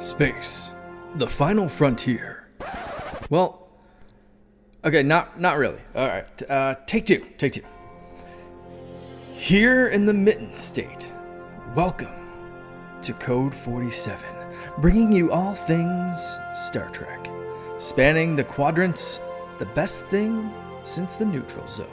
Space, the final frontier. Well, okay, not really. All right, take two. Here in the Mitten State, welcome to Code 47, bringing you all things Star Trek, spanning the quadrants, the best thing since the neutral zone.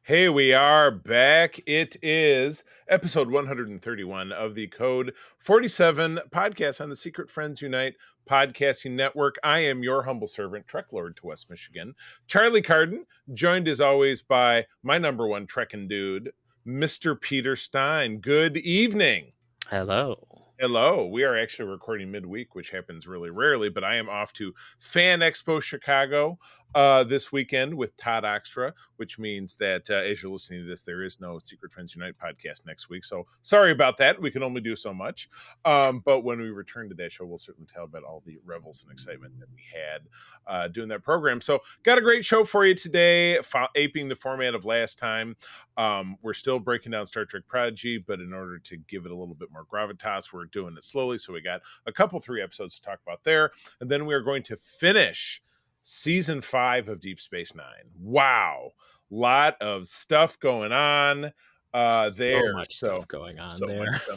Hey, we are back. It is episode 131 of the Code 47 podcast on the Secret Friends Unite podcasting network. I am your humble servant, Trek Lord to West Michigan, Charlie Carden, joined as always by my number one Trekking dude, Mr. Peter Stein. Good evening. Hello. We are actually recording midweek, which happens really rarely, but I am off to Fan Expo Chicago this weekend with Todd Oxtra, which means that as you're listening to this, there is no Secret Friends Unite podcast next week. So sorry about that. We can only do so much. But when we return to that show, we'll certainly tell about all the revels and excitement that we had doing that program. So got a great show for you today, aping the format of last time. We're still breaking down Star Trek Prodigy, but in order to give it a little bit more gravitas, we're doing it slowly. So we got three episodes to talk about there. And then we are going to finish season 5 of Deep Space Nine. Wow. Lot of stuff going on there. So much stuff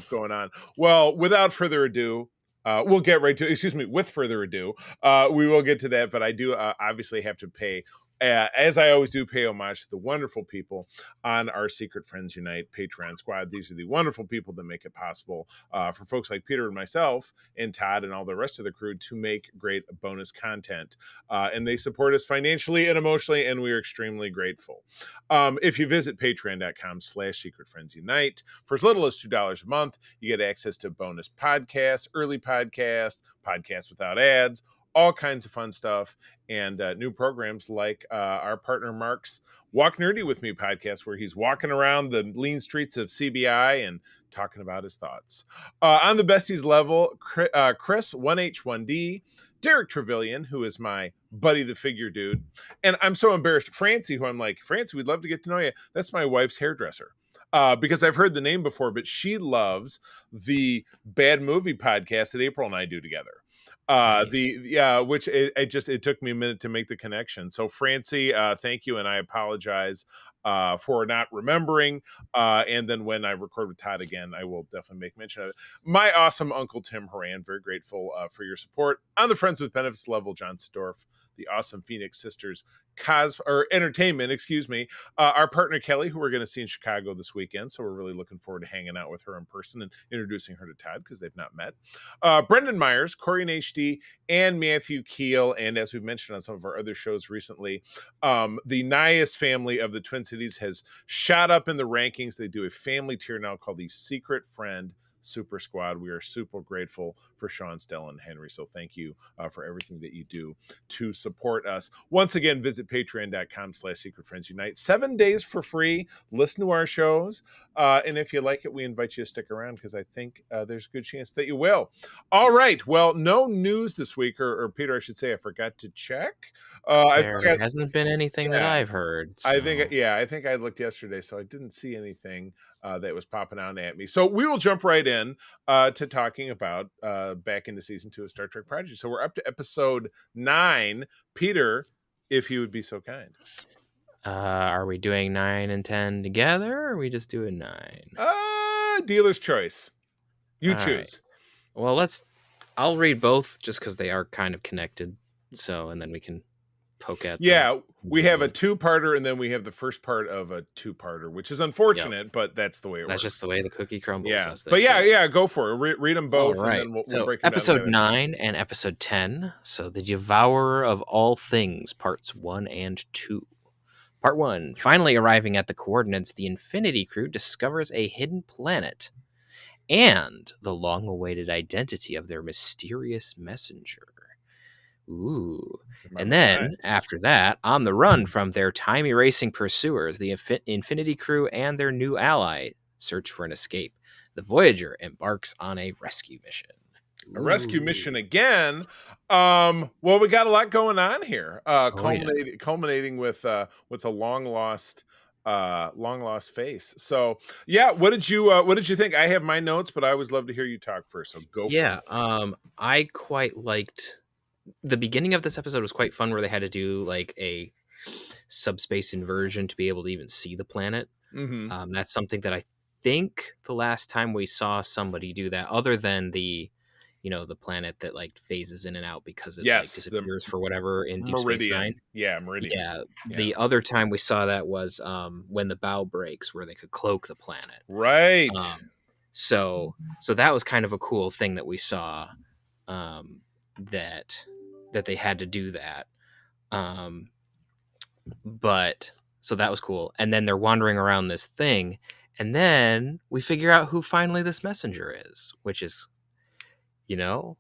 going on. Well, without further ado, we'll get right to, with further ado, we will get to that, but I do obviously have to pay, as I always do, pay homage to the wonderful people on our Secret Friends Unite Patreon squad. These are the wonderful people that make it possible for folks like Peter and myself and Todd and all the rest of the crew to make great bonus content. And they support us financially and emotionally, and we are extremely grateful. If you visit patreon.com/secretfriendsunite, for as little as $2 a month, you get access to bonus podcasts, early podcasts without ads, all kinds of fun stuff, and new programs like our partner Mark's Walk Nerdy With Me podcast, where he's walking around the lean streets of CBI and talking about his thoughts. On the besties level, Chris 1H1D, Derek Trevelyan, who is my buddy the figure dude, and I'm so embarrassed, Francie, who I'm like, Francie, we'd love to get to know you. That's my wife's hairdresser. Because I've heard the name before, but she loves the Bad Movie podcast that April and I do together. Nice. Which it took me a minute to make the connection. So Francie, thank you, and I apologize for not remembering. And then when I record with Todd again, I will definitely make mention of it. My awesome Uncle Tim Horan, very grateful for your support. On the Friends with Benefits level, John Sedorf, the awesome Phoenix Sisters Entertainment, our partner Kelly, who we're going to see in Chicago this weekend. So we're really looking forward to hanging out with her in person and introducing her to Todd because they've not met. Brendan Myers, Corey and HD, and Matthew Keel. And as we've mentioned on some of our other shows recently, the Nias family of the Twin Cities has shot up in the rankings. They do a family tier now called the Secret Friend Super Squad. We are super grateful for Sean, Stella, and Henry. So thank you for everything that you do to support us. Once again, visit patreon.com/secretfriendsunite. 7 days for free. Listen to our shows. And if you like it, we invite you to stick around because I think there's a good chance that you will. All right. Well, no news this week, or Peter, I should say, I forgot to check. There hasn't been anything that I've heard. So. I think I looked yesterday, so I didn't see anything that was popping out at me. So we will jump right in to talking about back into season 2 of Star Trek Prodigy. So we're up to episode 9. Peter, if you would be so kind. Are we doing 9 and 10 together, or are we just doing 9? Dealer's choice. You choose. Right. Well, I'll read both just because they are kind of connected. So, and then we can poke at we have a 2-parter, and then we have the first part of a 2-parter, which is unfortunate, but that's the way it works. That's just the way the cookie crumbles. Yeah, but go for it. Read them both, right. And then we'll break them episode down 9 and episode 10. So the Devourer of All Things, parts 1 and 2. Part 1. Finally arriving at the coordinates, the Infinity crew discovers a hidden planet and the long-awaited identity of their mysterious messenger. Ooh. And then, after that, on the run from their time-erasing pursuers, the Infinity crew and their new ally search for an escape. The Voyager embarks on a rescue mission. A rescue mission again. Well, we got a lot going on here. Culminating with a long-lost long lost face. So yeah, what did you think? I have my notes, but I always love to hear you talk first, so go for Yeah, it. I quite liked the beginning of this episode. Was quite fun, where they had to do like a subspace inversion to be able to even see the planet. Mm-hmm. That's something that I think the last time we saw somebody do that, other than the planet that like phases in and out because it like Yes, the disappears for whatever in Deep Space Nine. Meridian. Yeah, Meridian. Yeah, Yeah. the other time we saw that was when the bow breaks, where they could cloak the planet. Right. So that was kind of a cool thing that we saw, um, that they had to do that. Um, but so that was cool. And then they're wandering around this thing, and then we figure out who finally this messenger is, which is, you know,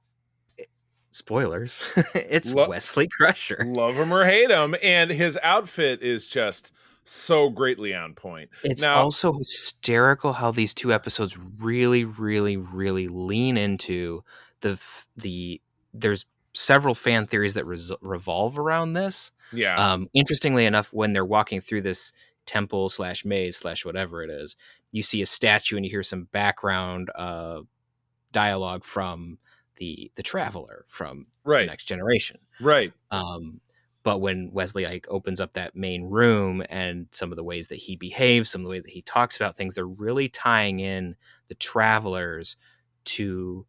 spoilers. It's Lo- Wesley Crusher. Love him or hate him, and his outfit is just so greatly on point. It's Now, also hysterical how these two episodes really, really, really lean into the. There's several fan theories that revolve around this. yeah, Interestingly enough, when they're walking through this temple slash maze slash whatever it is, you see a statue and you hear some background dialogue from the traveler from the right, Next Generation. right. Um, but when Wesley like opens up that main room and some of the ways that he behaves, some of the way that he talks about things, they're really tying in the travelers to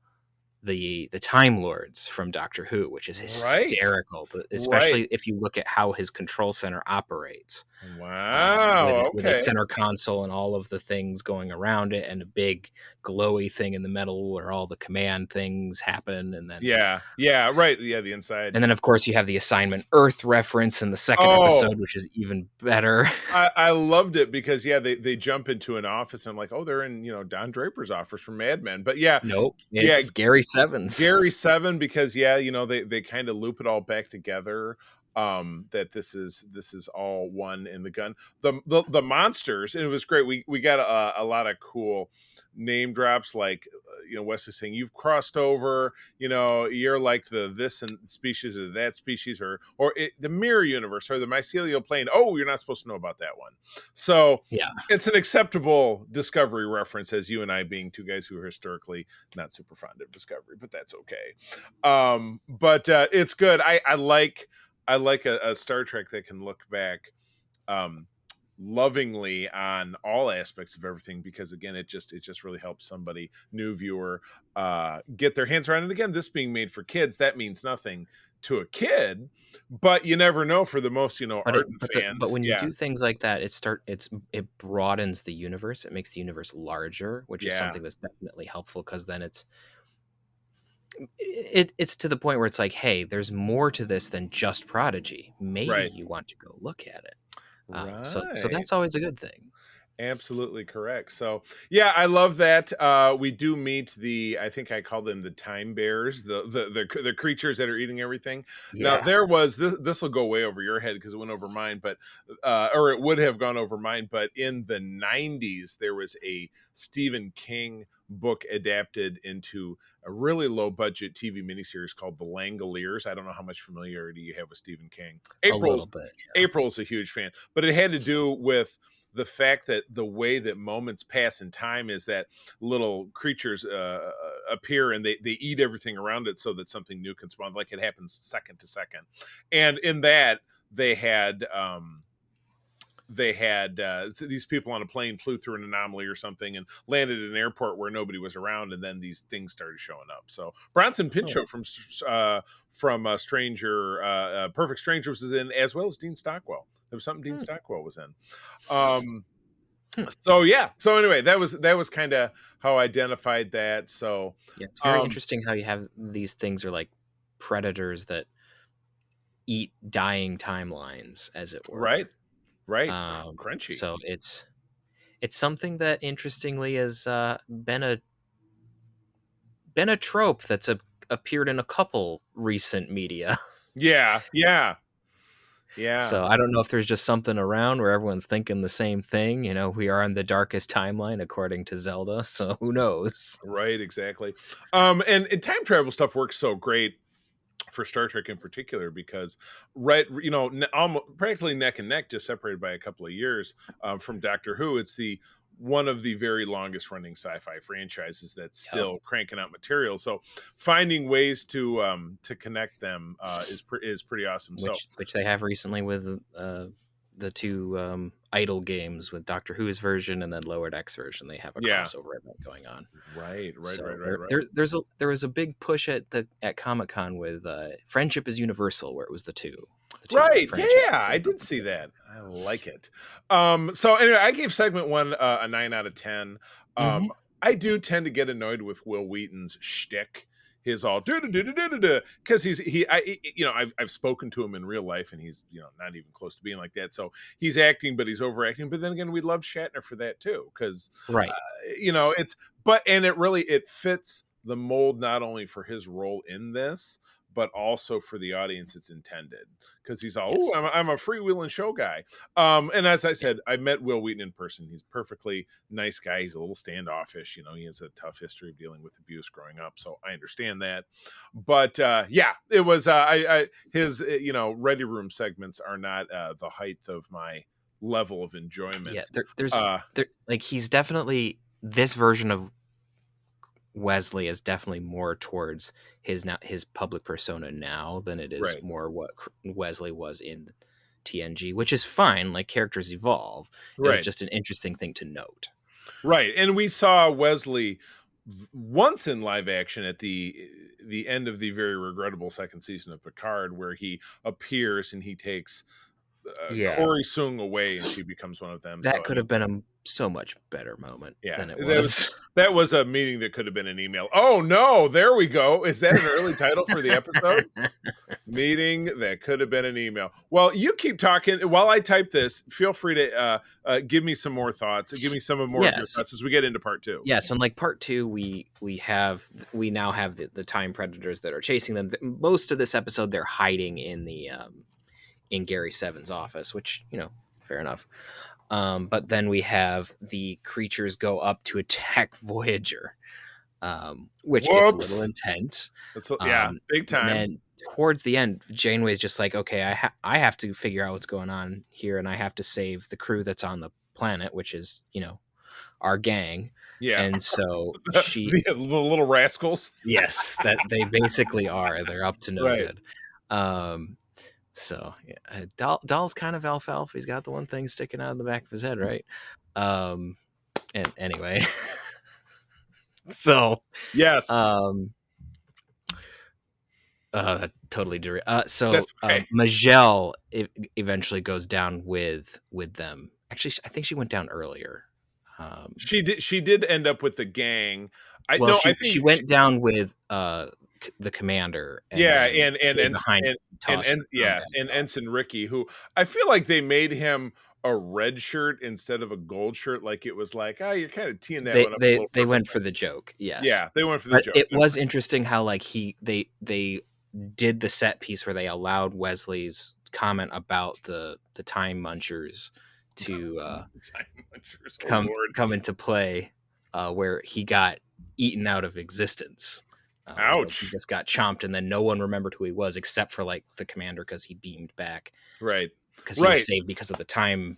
the Time Lords from Doctor Who, which is Right. hysterical, especially if you look at how his control center operates. Wow. With a Okay. center console and all of the things going around it, and a big glowy thing in the middle where all the command things happen, and then Yeah. Yeah. Right. Yeah. The inside. and then of course you have the Assignment Earth reference in the second Oh, episode, which is even better. I loved it because they jump into an office and I'm like, oh, they're in Don Draper's office from Mad Men. But yeah, Nope, yeah, it's Gary Sevens. Gary Seven, because they kind of loop it all back together. That this is all one in the gun. The monsters, and it was great. We got a lot of cool name drops, like Wesley saying, you've crossed over, you're like the this and species or that species, or the mirror universe or the mycelial plane. Oh, you're not supposed to know about that one. So Yeah, it's an acceptable Discovery reference, as you and I being two guys who are historically not super fond of Discovery, but that's okay. But it's good. I like a Star Trek that can look back lovingly on all aspects of everything, because again, it just really helps somebody, new viewer, get their hands around it. Again, this being made for kids, that means nothing to a kid, but you never know for the most ardent fans. but when you do things like that, it broadens the universe. It makes the universe larger, which is something that's definitely helpful, because then it's to the point where it's like, hey, there's more to this than just Prodigy. Maybe you want to go look at it. So that's always a good thing. Absolutely correct. So yeah, I love that. We do meet I think I call them the time bears, the creatures that are eating everything. Yeah. Now there was this will go way over your head because it went over mine, but or it would have gone over mine. But in the 90s, there was a Stephen King book adapted into a really low budget TV miniseries called The Langoliers. I don't know how much familiarity you have with Stephen King. A little bit. Yeah. April's a huge fan, but it had to do with the fact that the way that moments pass in time is that little creatures appear and they eat everything around it so that something new can spawn. Like, it happens second to second. And in that, they had these people on a plane flew through an anomaly or something and landed at an airport where nobody was around, and then these things started showing up. So Bronson Pinchot from Perfect Strangers was in, as well as Dean Stockwell. There was something Dean Stockwell was in. So yeah. So anyway, that was kind of how I identified that. So yeah, it's very interesting how you have these things are like predators that eat dying timelines, as it were. Right. Crunchy. So it's something that interestingly has been a trope that's appeared in a couple recent media. Yeah. So I don't know if there's just something around where everyone's thinking the same thing. We are in the darkest timeline according to Zelda, so who knows? Right, exactly. And time travel stuff works so great for Star Trek in particular, because right, almost practically neck and neck, just separated by a couple of years from Doctor Who. It's the one of the very longest running sci-fi franchises that's still cranking out material. So finding ways to connect them is pretty awesome. Which they have recently with the two idle games with Doctor Who's version and then Lower Decks version. They have a crossover event going on. Right. There was a big push at Comic-Con with Friendship is Universal, where it was the two. Right. Yeah, I did see that. I like it. So anyway, I gave segment 1 a 9 out of 10. I do tend to get annoyed with Will Wheaton's shtick. His all because I've spoken to him in real life, and he's not even close to being like that. So he's acting, but he's overacting. But then again, we love Shatner for that too, because it fits the mold not only for his role in this, but also for the audience it's intended, because he's all, I'm a freewheeling show guy. And as I said, I met Will Wheaton in person. He's a perfectly nice guy. He's a little standoffish. He has a tough history of dealing with abuse growing up, so I understand that. But it was his Ready Room segments are not the height of my level of enjoyment. Yeah, he's definitely, this version of Wesley is definitely more towards his public persona now than it is more what Wesley was in TNG, which is fine. Like, characters evolve. It was just an interesting thing to note. Right. And we saw Wesley once in live action at the end of the very regrettable second season of Picard, where he appears and he takes Corey Sung away and she becomes one of them. That could have been a so much better moment than it was. That was a meeting that could have been an email. Oh no, there we go. Is that an early title for the episode? Meeting that could have been an email. Well, you keep talking while I type this. Feel free to give me some more thoughts. Give me some more of your thoughts as we get into part 2. Yeah, so in part 2, we now have the time predators that are chasing them. Most of this episode, they're hiding in the in Gary Seven's office, which, fair enough. But then we have the creatures go up to attack Voyager, which gets a little intense. Big time. And then towards the end, Janeway's just like, okay, I have to figure out what's going on here, and I have to save the crew that's on the planet, which is, our gang. Yeah. And so the little rascals. Yes, that they basically are. They're up to no good. So Dahl's kind of alfalfa. He's got the one thing sticking out of the back of his head, right? And anyway, so yes, totally Majel eventually goes down with them. Actually, I think she went down earlier. She did end up with the gang. I think she went down with the commander. And Ensign Ricky, who I feel like they made him a red shirt instead of a gold shirt. Like, it was like, you're kind of teeing that one up. They went for the joke. Yes. Yeah, they went for the joke. It was interesting how they did the set piece where they allowed Wesley's comment about the time munchers to come into play, where he got eaten out of existence. Ouch. He just got chomped, and then no one remembered who he was except for the commander, because he beamed back. Right. Because he was saved because of the time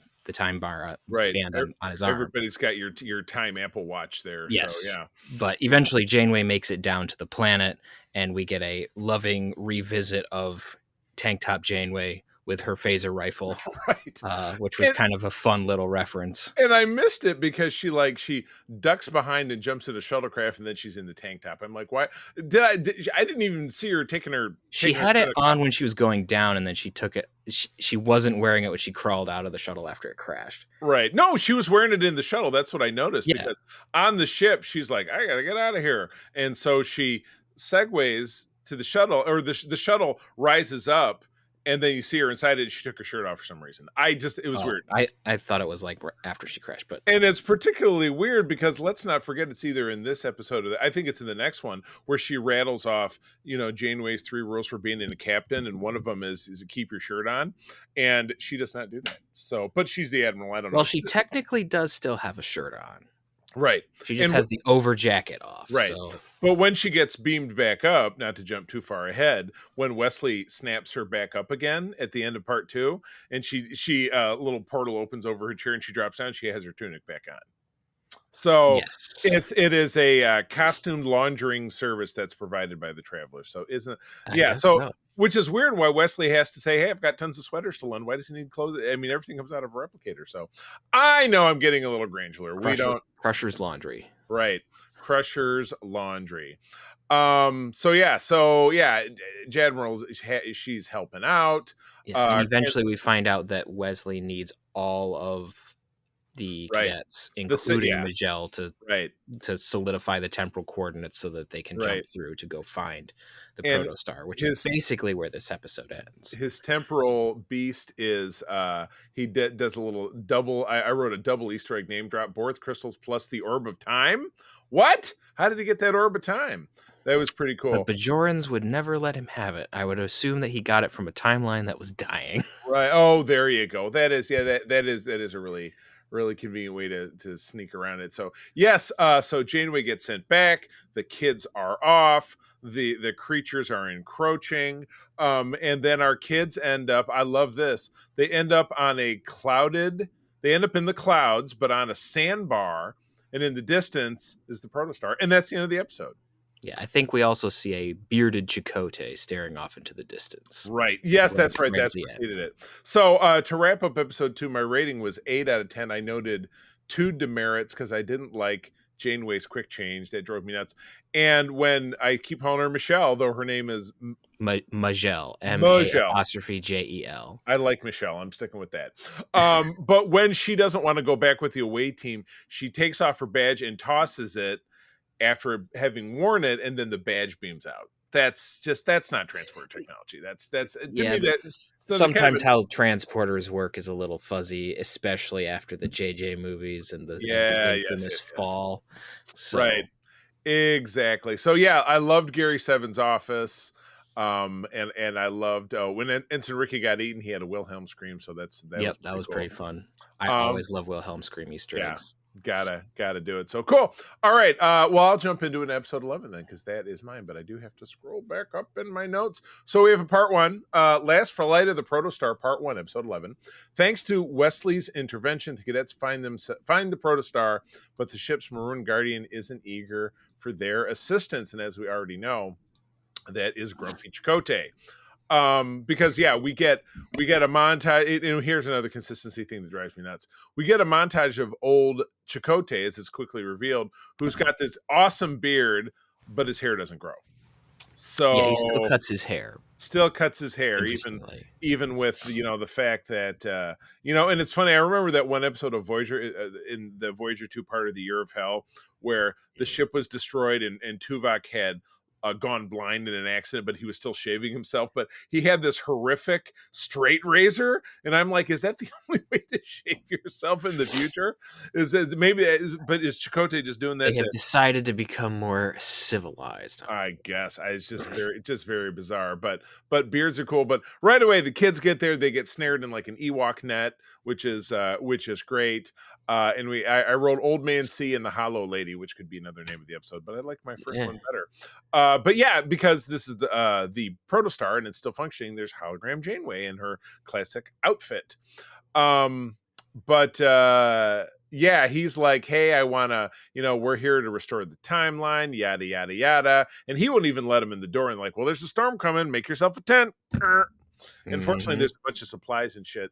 bar band on his arm. Everybody's got your time Apple Watch there. Yes. So, yeah. But eventually Janeway makes it down to the planet, and we get a loving revisit of Tank Top Janeway with her phaser rifle, right? Which was kind of a fun little reference. And I missed it because she ducks behind and jumps in a shuttlecraft, and then she's in the tank top. I'm like, why I didn't even see her taking her. She had it on when she was going down, and then she took it. She wasn't wearing it when she crawled out of the shuttle after it crashed. Right? No, she was wearing it in the shuttle. That's what I noticed, because on the ship she's like, I gotta get out of here, and so she segues to the shuttle, or the shuttle rises up. And then you see her inside it. She took her shirt off for some reason. It was weird. I thought it was after she crashed, and it's particularly weird because let's not forget, it's either in this episode I think it's in the next one, where she rattles off, Janeway's 3 rules for being a captain, and one of them is to keep your shirt on, and she does not do that. So, but she's the admiral. I don't know. Well, she technically does still have a shirt on. Right. She just has the over jacket off. Right. So. But when she gets beamed back up, not to jump too far ahead, when Wesley snaps her back up again at the end of part 2, and she little portal opens over her chair and she drops down, she has her tunic back on. So Yes. it is a costume laundering service that's provided by the Travelers. So isn't I guess so. which is weird why Wesley has to say, hey, I've got tons of sweaters to lend. Why does he need clothes? I mean, everything comes out of a replicator. So I know I'm getting a little granular. Crusher's Laundry. Right. Crusher's Laundry. Jadmiral, she's helping out. Yeah, and eventually we find out that Wesley needs all of the cadets, including Majel, to solidify the temporal coordinates so that they can jump through to go find the protostar, which is basically where this episode ends. His temporal beast is he does a little double. I wrote a double Easter egg name drop: Borth crystals plus the orb of time. What? How did he get that orb of time? That was pretty cool. The Bajorans would never let him have it. I would assume that he got it from a timeline that was dying. Right. Oh, there you go. That is a really convenient way to sneak around it. So yes, so Janeway gets sent back. The kids are off. The creatures are encroaching. And then our kids end up, I love this. They end up in the clouds, but on a sandbar. And in the distance is the protostar. And that's the end of the episode. Yeah, I think we also see a bearded Chakotay staring off into the distance. Right. Yes, that's right. That's preceded it. So to wrap up episode 2, my rating was 8 out of 10. I noted 2 demerits because I didn't like Janeway's quick change. That drove me nuts. And when I keep calling her Michelle, though her name is Majel, M-A-apostrophe-J-E-L. I like Michelle. I'm sticking with that. But when she doesn't want to go back with the away team, she takes off her badge and tosses it after having worn it, and then the badge beams out. That's not transport technology. That's to me that's sometimes how transporters work is a little fuzzy, especially after the JJ movies and the infamous fall. So. Right. Exactly. So yeah, I loved Gary Seven's office. And I loved when Ensign Ricky got eaten, he had a Wilhelm scream. So that was pretty fun. I always love Wilhelm scream Easter eggs. Gotta do it. So cool. All right. Well, I'll jump into an episode 11 then, because that is mine, but I do have to scroll back up in my notes. So we have a part 1, Last Flight of the Protostar, part 1, episode 11. Thanks to Wesley's intervention, the cadets find the Protostar, but the ship's Maroon Guardian isn't eager for their assistance. And as we already know, that is Grumpy Chakotay. Because we get a montage. Here's another consistency thing that drives me nuts. We get a montage of old Chakotay, as it's quickly revealed, who's got this awesome beard, but his hair doesn't grow. So he still cuts his hair. Even with the fact that and it's funny. I remember that one episode of Voyager in the Voyager 2 part of the Year of Hell, where the ship was destroyed and Tuvok had gone blind in an accident, but he was still shaving himself. But he had this horrific straight razor, and I'm like, is that the only way to shave yourself in the future? But is Chakotay just doing that? They have decided to become more civilized. I guess it's just very bizarre. But beards are cool. But right away, the kids get there. They get snared in like an Ewok net, which is great. And I wrote Old Man C and the Hollow Lady, which could be another name of the episode, but I like my first one better. But yeah, because this is the Protostar and it's still functioning, there's hologram Janeway in her classic outfit. He's like, hey, I want to, we're here to restore the timeline, yada, yada, yada. And he won't even let him in the door and like, well, there's a storm coming, make yourself a tent. Unfortunately, there's a bunch of supplies and shit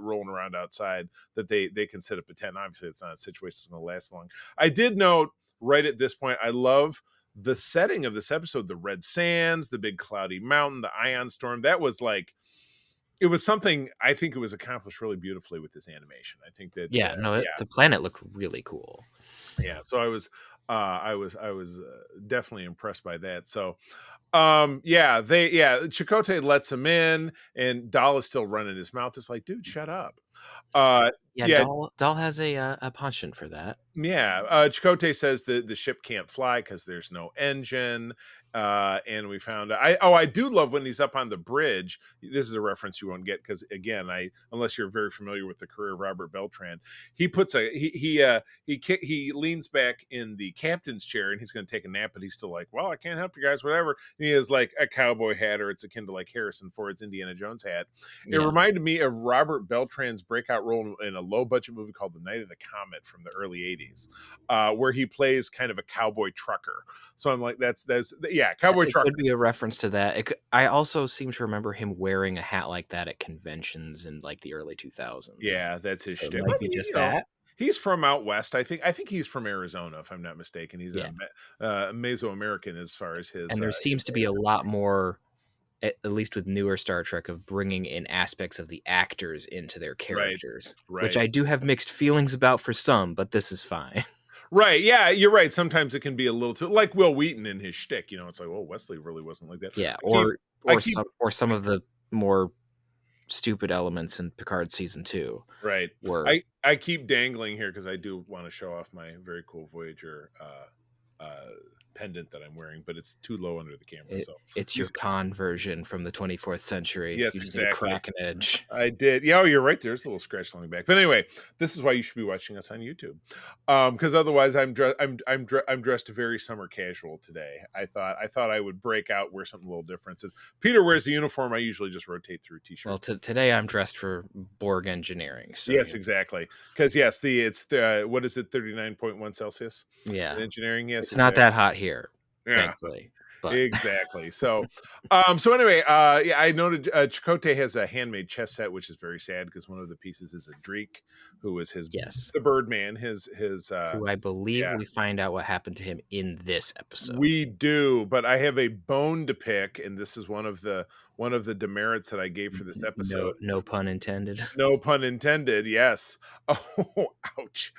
rolling around outside that they can set up a tent. Obviously, it's not a situation that's going to last long. I did note right at this point, I love the setting of this episode, the red sands, the big cloudy mountain, the ion storm. That was like, it was something, I think it was accomplished really beautifully with this animation. I think that the planet looked really cool. Yeah, so I was definitely impressed by that. So Chakotay lets him in, and Dahl is still running his mouth. It's like, dude, shut up. Dahl has a penchant for that. Yeah, Chakotay says the ship can't fly because there's no engine. And we found I do love when he's up on the bridge. This is a reference you won't get because again, unless you're very familiar with the career of Robert Beltran, he puts he he leans back in the captain's chair and he's going to take a nap, but he's still like, well, I can't help you guys, whatever. And he has like a cowboy hat, or it's akin to like Harrison Ford's Indiana Jones hat. It reminded me of Robert Beltran's breakout role in a low budget movie called The Night of the Comet from the early 80s, where he plays kind of a cowboy trucker. So I'm like, that's cowboy trucker. Could be a reference to that. I also seem to remember him wearing a hat like that at conventions in like the early 2000s. Yeah, that's his shtick. It might be just that. He's from out west. I think he's from Arizona, if I'm not mistaken. He's a Mesoamerican as far as his. And there seems to be a lot more, at least with newer Star Trek, of bringing in aspects of the actors into their characters, right. Which I do have mixed feelings about for some, but this is fine. Right. Yeah, you're right. Sometimes it can be a little too like Will Wheaton in his shtick. It's like, well, Wesley really wasn't like that. Yeah, some of the more stupid elements in Picard season 2. Right. Were I keep dangling here because I do want to show off my very cool Voyager pendant that I'm wearing, but it's too low under the camera. It's your con version from the 24th century. Yes, you just exactly. Need to crack an edge. I did. Yeah, you're right. There's a little scratch along the back. But anyway, this is why you should be watching us on YouTube, because otherwise I'm dressed very summer casual today. I thought I would break out, wear something a little different. Since Peter wears the uniform, I usually just rotate through t-shirts. Well, today I'm dressed for Borg engineering. So yes, exactly. Because yes, it's what is it, 39.1 Celsius? Yeah, engineering. Yes, it's not that hot here, thankfully. But. Exactly. So, anyway, I noted Chakotay has a handmade chess set, which is very sad because one of the pieces is a Dreek, who is the Birdman. His who I believe we find out what happened to him in this episode. We do, but I have a bone to pick, and this is one of the demerits that I gave for this episode. No pun intended. No pun intended. Yes. Oh, ouch.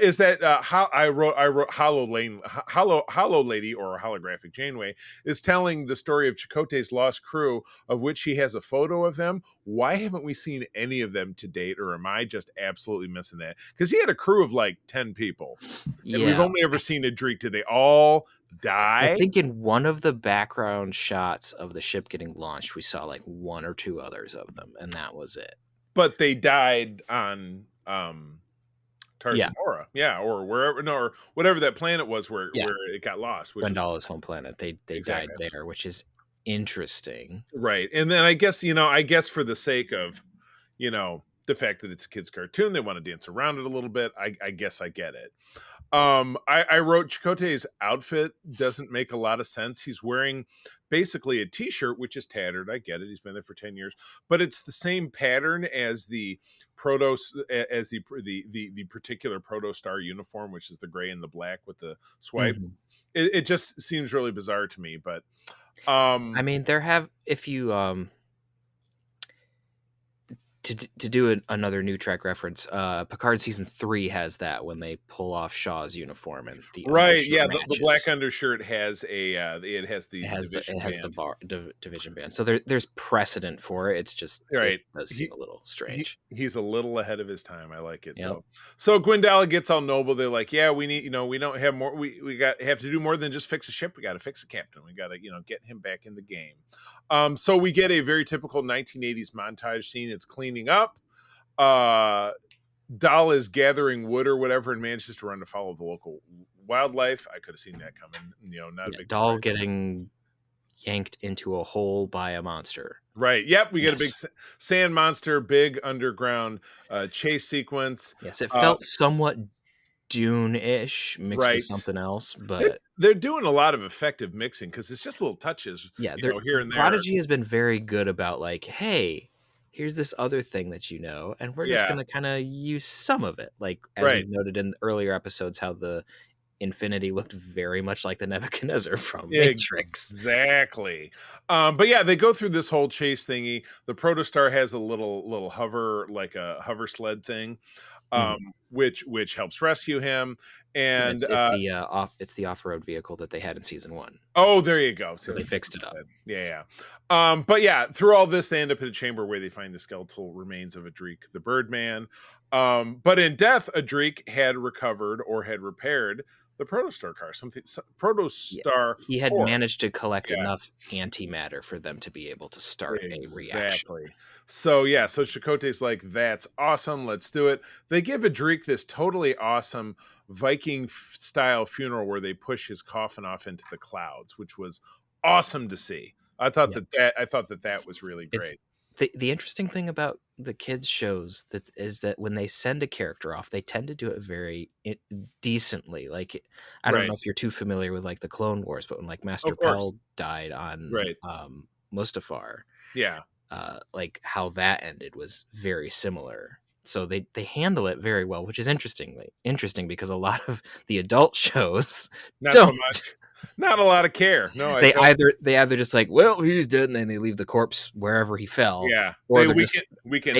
Is that how I wrote Hollow Lady, or Holographic Janeway, is telling the story of Chakotay's lost crew, of which he has a photo of them. Why haven't we seen any of them to date, or am I just absolutely missing that? Because he had a crew of like 10 people, and we've only ever seen a Dreek. Did they all die? I think in one of the background shots of the ship getting launched, we saw like one or two others of them, and that was it. But they died on Tarzamora, or wherever, or whatever that planet was where it got lost. Gwendala's home planet. They died there, which is interesting, right? And then I guess for the sake of the fact that it's a kid's cartoon, they want to dance around it a little bit. I guess I get it. I wrote Chakotay's outfit doesn't make a lot of sense. He's wearing basically a t-shirt which is tattered. I get it. He's been there for 10 years, but it's the same pattern as the the particular Protostar uniform, which is the gray and the black with the swipe. Mm-hmm. It just seems really bizarre to me, but I mean, if you to do another new track reference, Picard season 3 has that when they pull off Shaw's uniform and the the black undershirt has it has the division band. So there's precedent for it. It's just it does seem a little strange. He's a little ahead of his time. I like it. Yep. So Gwendala gets all noble. They're like, yeah, we need we don't have more. We have to do more than just fix a ship. We got to fix a captain. We got to get him back in the game. So we get a very typical 1980s montage scene. It's cleaning up. Dal is gathering wood or whatever and manages to run to follow the local wildlife. I could have seen that coming. Not a big Dal getting yanked into a hole by a monster. Right. Yep. We get a big sand monster, big underground chase sequence. Yes, it felt somewhat Dune-ish mixed with something else, but they're doing a lot of effective mixing because it's just little touches. Yeah, here and there. Prodigy has been very good about like, hey, here's this other thing that and we're just going to kind of use some of it. Like, as we noted in earlier episodes, how the Infinity looked very much like the Nebuchadnezzar from Matrix. Exactly. But yeah, they go through this whole chase thingy. The Protostar has a little hover, like a hover sled thing, which helps rescue him. And it's the off-road vehicle that they had in season 1. Oh, there you go. So they fixed it up. Yeah. But yeah, through all this, they end up in a chamber where they find the skeletal remains of Adric, the Birdman. But in death, Adric had recovered or had repaired the Protostar car, Protostar He had core. managed to collect Yeah. enough antimatter for them to be able to start a reaction. Exactly. So yeah, so Chakotay's like, that's awesome. Let's do it. They give Adric this totally awesome Viking style funeral where they push his coffin off into the clouds, which was awesome to see. I thought that was really great. The interesting thing about the kids shows is that when they send a character off, they tend to do it very decently. Like, I don't know if you're too familiar with like the Clone Wars, but when like Master Pell died on Mustafar, like how that ended was very similar. So they handle it very well, which is interesting because a lot of the adult shows Not don't. so much. Not a lot of care. No, they either just like, well, he's dead, and then they leave the corpse wherever he fell. Yeah, or they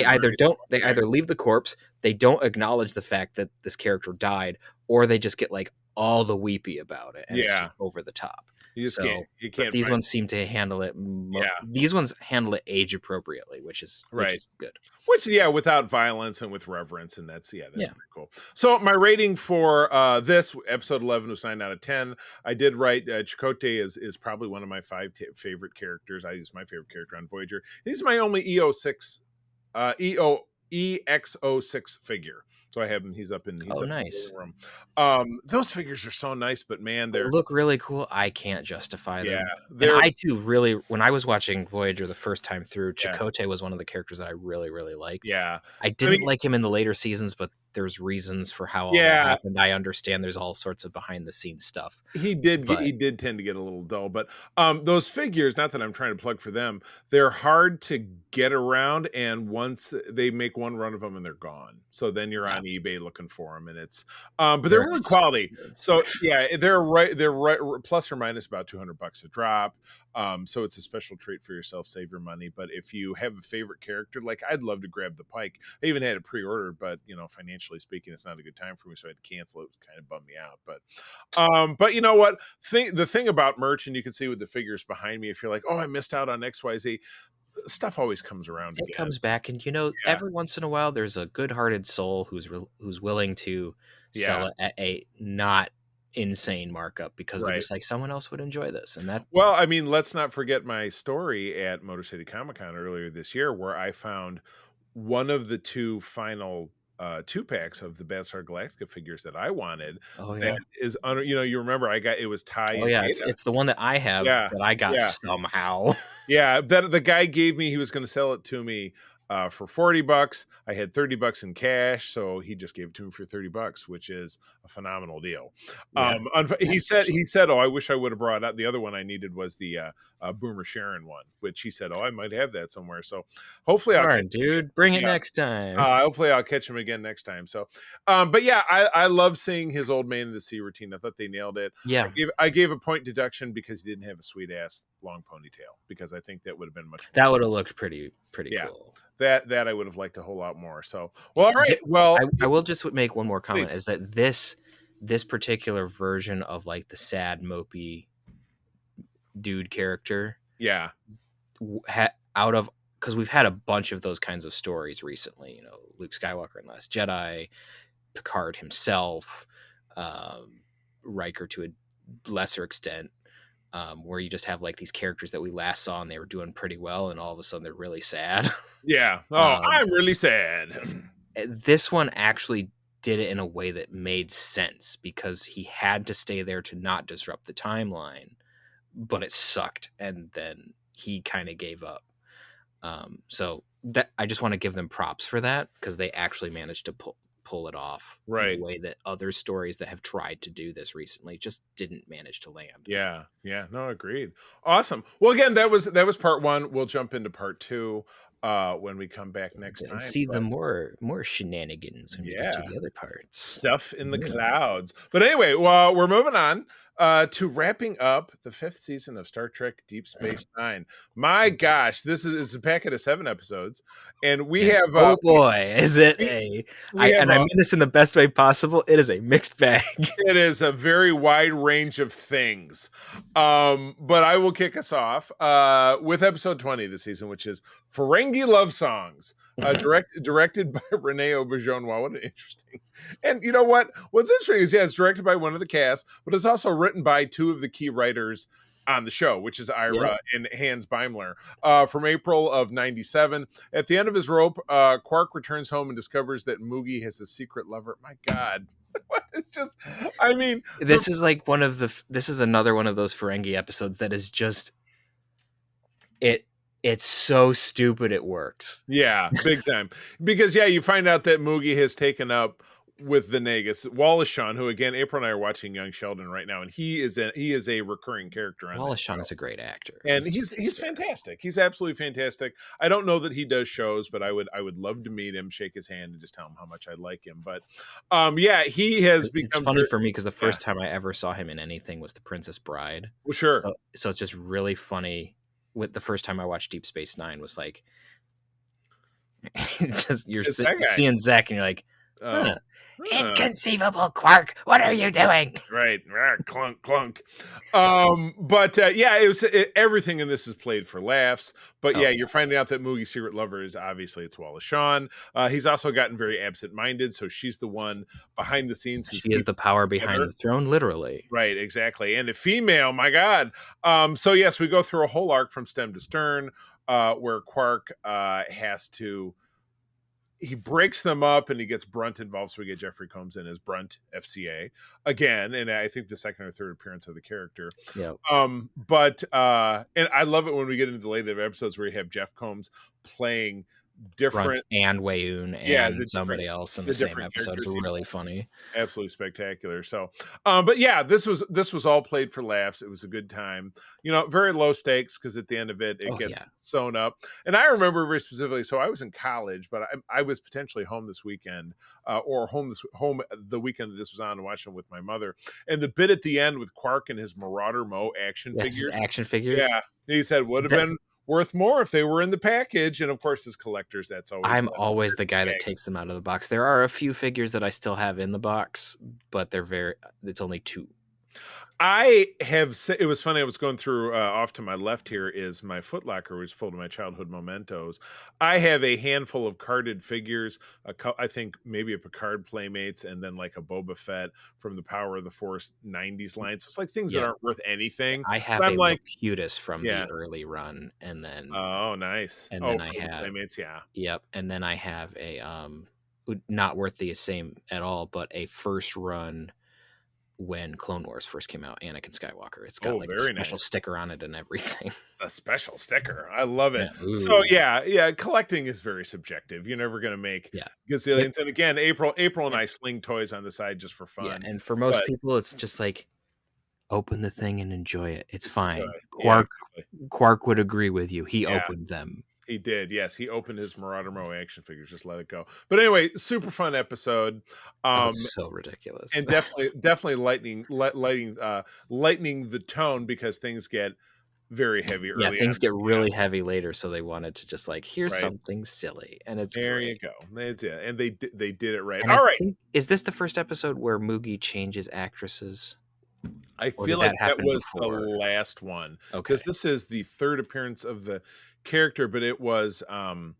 either leave the corpse, they don't acknowledge the fact that this character died, or they just get like all the weepy about it, and it's just over the top. You can't. These ones seem to handle it. These ones handle it age appropriately, which is good. Without violence and with reverence, and that's pretty cool. So my rating for this episode 11 was 9 out of 10. I did write Chakotay is probably one of my 5 favorite characters. I use my favorite character on Voyager. He's my only EX06 figure. So I have him. He's up in. He's up nice. In the room. Those figures are so nice, but man, they look really cool. I can't justify them. And I too really. When I was watching Voyager the first time through, Chakotay was one of the characters that I really, really liked. Yeah, I didn't like him in the later seasons, but there's reasons for how all that happened. I understand there's all sorts of behind the scenes stuff. He did tend to get a little dull, but those figures, not that I'm trying to plug for them, they're hard to get around, and once they make one run of them and they're gone. So then you're on eBay looking for them, and it's but they're really quality. So they're right plus or minus about $200 a drop. So it's a special treat for yourself. Save your money. But if you have a favorite character, like I'd love to grab the Pike. I even had it pre-ordered, but financially speaking, it's not a good time for me, so I had to cancel it. It kind of bummed me out. But you know what? The thing about merch, and you can see with the figures behind me, if you're like, oh, I missed out on XYZ, stuff always comes around. It comes back, and every once in a while, there's a good-hearted soul who's willing to sell it at a not insane markup because they're just like, someone else would enjoy this. And that, well, I mean, let's not forget my story at Motor City Comic Con earlier this year, where I found one of the 2 final 2-packs of the Battlestar Galactica figures that I wanted. That is you remember it was Ty. It's the one that I have that I got somehow. That the guy gave me. He was going to sell it to me for $40. I had $30 in cash, so he just gave it to me for $30, which is a phenomenal deal. He said, "Oh, I wish I would have brought out the other one I needed was the Boomer Sharon one," which he said, "Oh, I might have that somewhere." So hopefully, bring it next time. Hopefully, I'll catch him again next time. So, but I love seeing his Old Man in the Sea routine. I thought they nailed it. Yeah, I gave a point deduction because he didn't have a sweet ass long ponytail, because I think that would have been much. That would have looked pretty cool. That I would have liked a whole lot more. So, well, all right. Well, I will just make one more comment. Please. Is that this particular version of like the sad mopey dude character? Yeah. Because we've had a bunch of those kinds of stories recently. Luke Skywalker and Last Jedi, Picard himself, Riker to a lesser extent. Where you just have like these characters that we last saw and they were doing pretty well, and all of a sudden they're really sad. Yeah. Oh, I'm really sad. This one actually did it in a way that made sense because he had to stay there to not disrupt the timeline, but it sucked, and then he kind of gave up. So that I just want to give them props for that, because they actually managed to pull it off in a way that other stories that have tried to do this recently just didn't manage to land. No, agreed. Awesome. Well, again, that was part 1. We'll jump into part 2 when we come back next time. See the more shenanigans when we get to the other parts. Stuff in the clouds. But anyway, well, we're moving on to wrapping up the 5th season of Star Trek Deep Space Nine. My gosh, this is a packet of 7 episodes, and we have oh boy, is it I mean this in the best way possible. It is a mixed bag. It is a very wide range of things. But I will kick us off with episode 20 this season, which is Ferengi Love Songs, directed by Rene Auberjonois. Wow, what an interesting. And you know what? What's interesting is, it's directed by one of the cast, but it's also written by two of the key writers on the show, which is Ira and Hans Beimler. From April of 97. At the end of his rope, Quark returns home and discovers that Moogie has a secret lover. My God. It's just, I mean, this is like this is another one of those Ferengi episodes that is just, it's so stupid it works. Yeah, big time. Because you find out that Moogie has taken up with the Nagus, Wallace Shawn, who again, April and I are watching Young Sheldon right now, and he is a recurring character on Wallace Shawn is a great actor, and he's fantastic. He's absolutely fantastic. I don't know that he does shows, but I would love to meet him, shake his hand, and just tell him how much I like him. But he has become. It's funny for me because the first time I ever saw him in anything was The Princess Bride. Well, sure. So it's just really funny. With the first time I watched Deep Space Nine was like, it's just you're seeing Zach and you're like, inconceivable, Quark, what are you doing? Right. Clunk, clunk. It was everything in this is played for laughs. But you're finding out that Moogie's secret lover is obviously it's Wallace Shawn. He's also gotten very absent-minded, so she's the one behind the scenes. She is the power behind the throne, literally. Right, exactly. And a female, my God. Yes, we go through a whole arc from stem to stern, where Quark has to. He breaks them up and he gets Brunt involved. So we get Jeffrey Combs in as Brunt FCA again. And I think the second or third appearance of the character. Yeah. And I love it when we get into the later episodes where you have Jeff Combs playing different Brunt and Wayoon and somebody else in the same episode. It's really funny. Absolutely spectacular. So, this was all played for laughs. It was a good time, very low stakes because at the end of it gets sewn up. And I remember very specifically, so I was in college, but I was potentially home this weekend or home the weekend that this was on and watching it with my mother. And the bit at the end with Quark and his Marauder Mo action figures. Yeah. He said, would have been worth more if they were in the package. And of course, as collectors, that's always. I'm always the guy that takes them out of the box. There are a few figures that I still have in the box, but it's only two. It was funny. I was going through off to my left here is my Foot Locker, which is full of my childhood mementos. I have a handful of carded figures. I think maybe a Picard Playmates, and then like a Boba Fett from the Power of the Force 90s line. So it's like things that aren't worth anything. I have a Locutus from the early run, and then nice. And then I have Playmates, Yep, and then I have a not worth the same at all, but a first run. When Clone Wars first came out, Anakin Skywalker. It's got a special sticker on it and everything. A special sticker. I love it. Yeah. So collecting is very subjective. You're never going to make gazillions. And again, April and I sling toys on the side just for fun. Yeah, and for most people, it's just like, open the thing and enjoy it. It's fine. Quark would agree with you. He opened them. He did, yes. He opened his Marauder Mo action figures. Just let it go. But anyway, super fun episode. So ridiculous, and definitely lightening the tone because things get very heavy early. Yeah, things get really heavy later. So they wanted to just here's something silly, and it's there. Great. You go. That's it. And they did it right. And all right. Is this the first episode where Moogie changes actresses? I feel like that was the last one because this is the third appearance of the character, but it was I'm